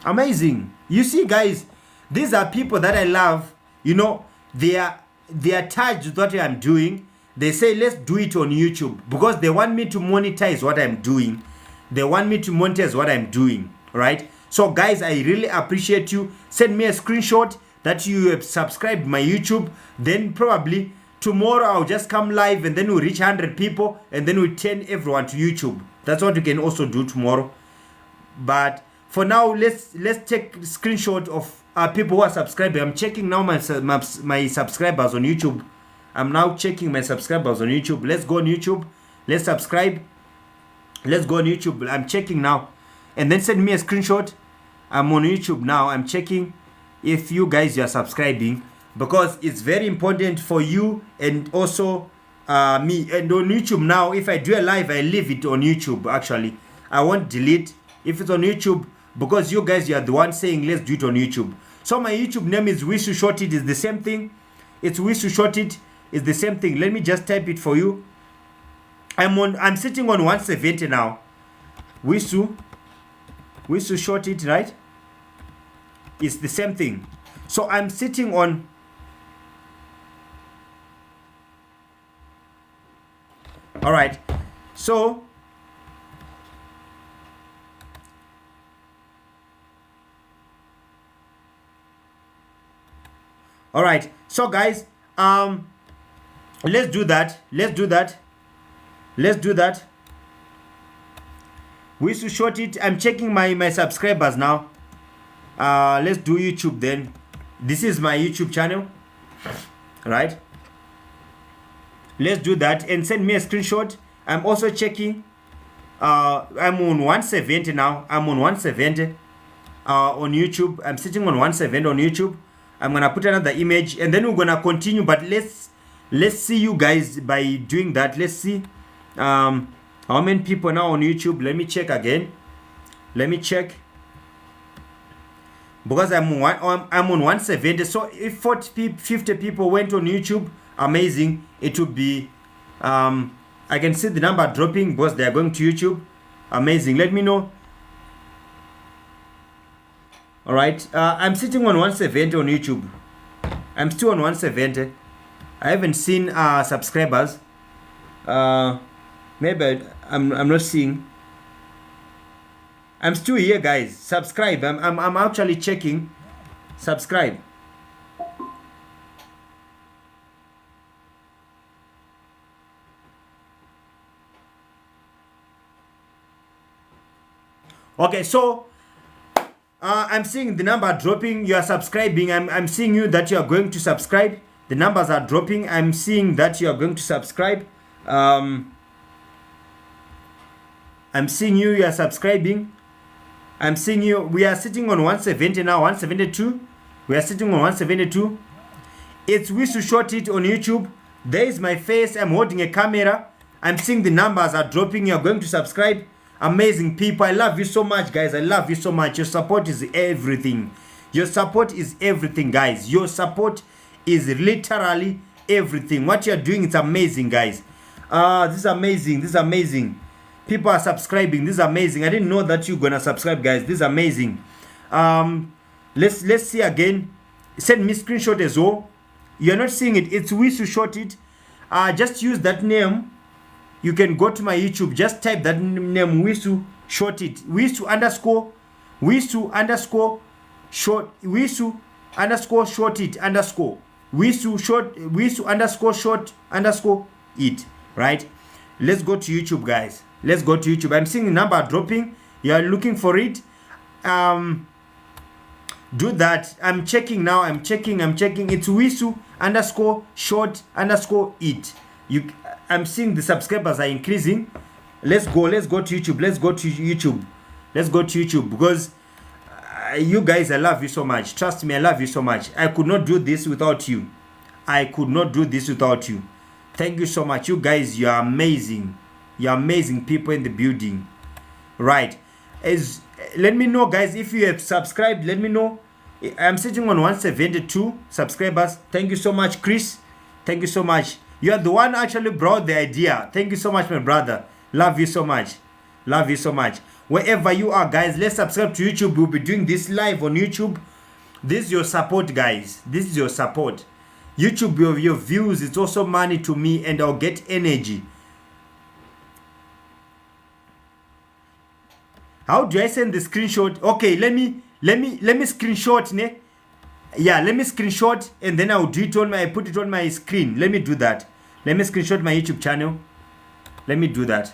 Amazing. You see, guys, these are people that I love. You know, they are touched with what I'm doing. They say let's do it on YouTube because they want me to monetize what I'm doing. Right? So guys, I really appreciate you. Send me a screenshot that you have subscribed my YouTube. Then probably tomorrow I'll just come live, and then we'll reach 100 people, and then we'll turn everyone to YouTube. That's what you can also do tomorrow. But for now, let's take screenshot of people who are subscribing. I'm checking now my subscribers on YouTube. I'm now checking my subscribers on YouTube. Let's go on YouTube. Let's subscribe. Let's go on YouTube. I'm checking now. And then send me a screenshot. I'm on YouTube now. I'm checking if you guys are subscribing, because it's very important for you and also me. And on YouTube now, if I do a live, I leave it on YouTube. Actually, I won't delete if it's on YouTube, because you guys, you are the one saying let's do it on YouTube. So my YouTube name is Wisu Short It. Is the same thing. It's Wisu Short It. It's the same thing. Let me just type it for you. I'm sitting on 170 now. Wisu Short It, right? It's the same thing. So I'm sitting on all right. So all right. So guys, let's do that. Wisu Short It. I'm checking my subscribers now. Let's do YouTube then. This is my YouTube channel, right? Let's do that and send me a screenshot. I'm also checking. I'm on 170 now. I'm on 170 on YouTube. I'm sitting on 170 on YouTube. I'm gonna put another image and then we're gonna continue. But let's let's see you guys by doing that. Let's see how many people now on YouTube. Let me check again. Let me check, because I'm on 170. So if 50 people went on YouTube, amazing. It would be I can see the number dropping because they are going to YouTube. Amazing. Let me know. All right, I'm sitting on 170 on YouTube. I'm still on 170. I haven't seen subscribers. Maybe I'm not seeing. I'm still here, guys. Subscribe. I'm actually checking. Subscribe. Okay, so I'm seeing the number dropping. You are subscribing. I'm seeing you that you are going to subscribe. The numbers are dropping. I'm seeing that you are going to subscribe. I'm seeing you are subscribing. I'm seeing you. We are sitting on 170 now, 172. We are sitting on 172. It's Wisu Short It on YouTube. There is my face. I'm holding a camera. I'm seeing the numbers are dropping. You're going to subscribe. Amazing people. I love you so much, guys. I love you so much. Your support is everything. Your support is everything, guys. Your support is literally everything. What you're doing is amazing, guys. This is amazing. This is amazing. People are subscribing. This is amazing. I didn't know that you're gonna subscribe, guys. This is amazing. Let's see again. Send me screenshot as well. You're not seeing it. It's Wisu Short It. Just use that name. You can go to my YouTube. Just type that name, Wisu Short It. Wisu underscore short. Wisu underscore short it underscore. Wisu underscore short underscore it. Right? Let's go to YouTube, guys. Let's go to YouTube. I'm seeing the number dropping. You are looking for it. Do that. I'm checking now. I'm checking. It's Wisu underscore short underscore it. I'm seeing the subscribers are increasing. Let's go to YouTube. Let's go to YouTube because you guys, I love you so much. Trust me, I love you so much. I could not do this without you. Thank you so much. You guys, you are amazing. You're amazing people in the building. Right. Let me know, guys, if you have subscribed. Let me know. I'm sitting on 172 subscribers. Thank you so much, Chris. Thank you so much. You are the one actually brought the idea. Thank you so much, my brother. Love you so much. Wherever you are, guys, let's subscribe to YouTube. We'll be doing this live on YouTube. This is your support, guys. This is your support. YouTube, your views, it's also money to me, and I'll get energy. How do I send the screenshot? Okay, let me screenshot, ne? Yeah, let me screenshot and then I'll do it I put it on my screen. Let me do that. Let me screenshot my YouTube channel. Let me do that.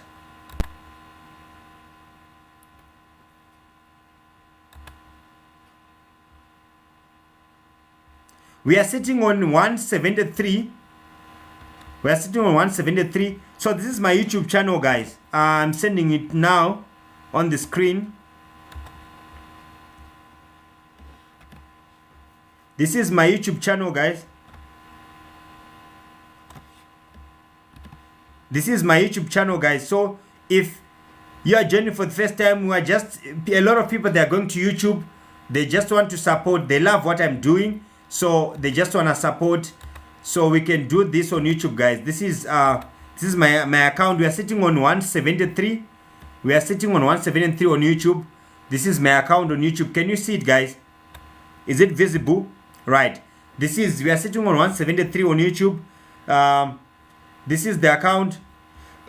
We are sitting on 173. So this is my YouTube channel, guys. I'm sending it now on the screen. This is my YouTube channel, guys. So if you are joining for the first time, we are just a lot of people, they are going to YouTube. They just want to support. They love what I'm doing, so they just want to support. So we can do this on YouTube, guys. This is my account. We are sitting on 173. We are sitting on 173 on YouTube. This is my account on YouTube. Can you see it, guys? Is it visible? Right. We are sitting on 173 on YouTube. This is the account.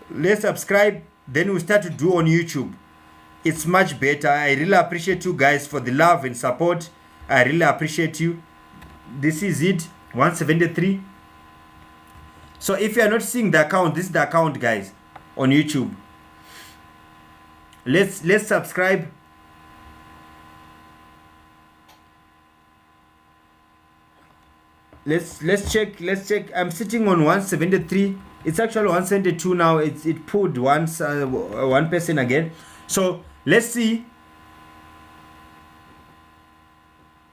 Let's subscribe. Then we start to do on YouTube. It's much better. I really appreciate you guys for the love and support. I really appreciate you. This is it. 173. So if you are not seeing the account, this is the account, guys, on YouTube. Let's subscribe. Let's check. I'm sitting on 173. It's actually 172 now. It pulled one person again. So let's see.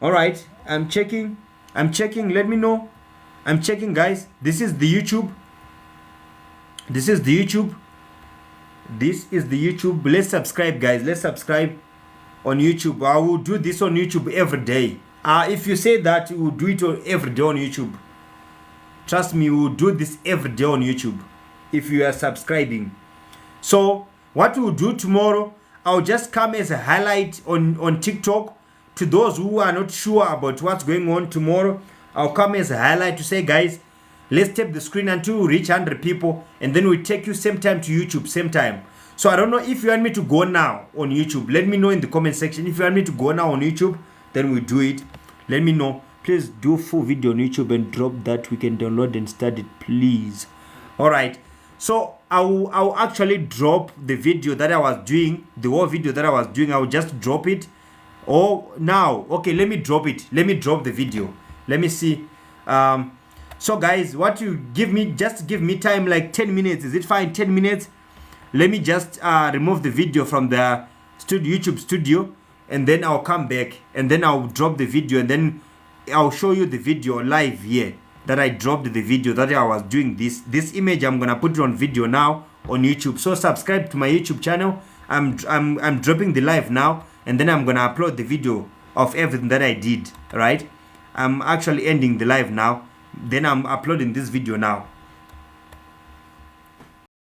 All right, I'm checking. Let me know. I'm checking, guys. This is the YouTube. This is the YouTube. This is the YouTube. Let's subscribe, guys. Let's subscribe on YouTube. I will do this on YouTube every day. If you say that, you will do it every day on YouTube. Trust me, we will do this every day on YouTube if you are subscribing. So what we'll do tomorrow, I'll just come as a highlight on TikTok. To those who are not sure about what's going on tomorrow, I'll come as a highlight to say, guys, let's tap the screen until we reach 100 people, and then we take you same time to YouTube, same time. So I don't know if you want me to go now on YouTube. Let me know in the comment section. If you want me to go now on YouTube, then we do it. Let me know. Please do full video on YouTube and drop that we can download and start it, please. All right. So I'll actually drop the video that I was doing, the whole video that I was doing. I will just drop it. Oh, now, okay, let me drop it. Let me drop the video. Let me see. So guys, what you give me, just give me time, like 10 minutes. Is it fine? 10 minutes. Let me just remove the video from the YouTube studio, and then I'll come back, and then I'll drop the video, and then I'll show you the video live here that I dropped the video that I was doing this image. I'm gonna put it on video now on YouTube. So subscribe to my YouTube channel. I'm dropping the live now, and then I'm gonna upload the video of everything that I did. Right? I'm actually ending the live now. Then I'm uploading this video now.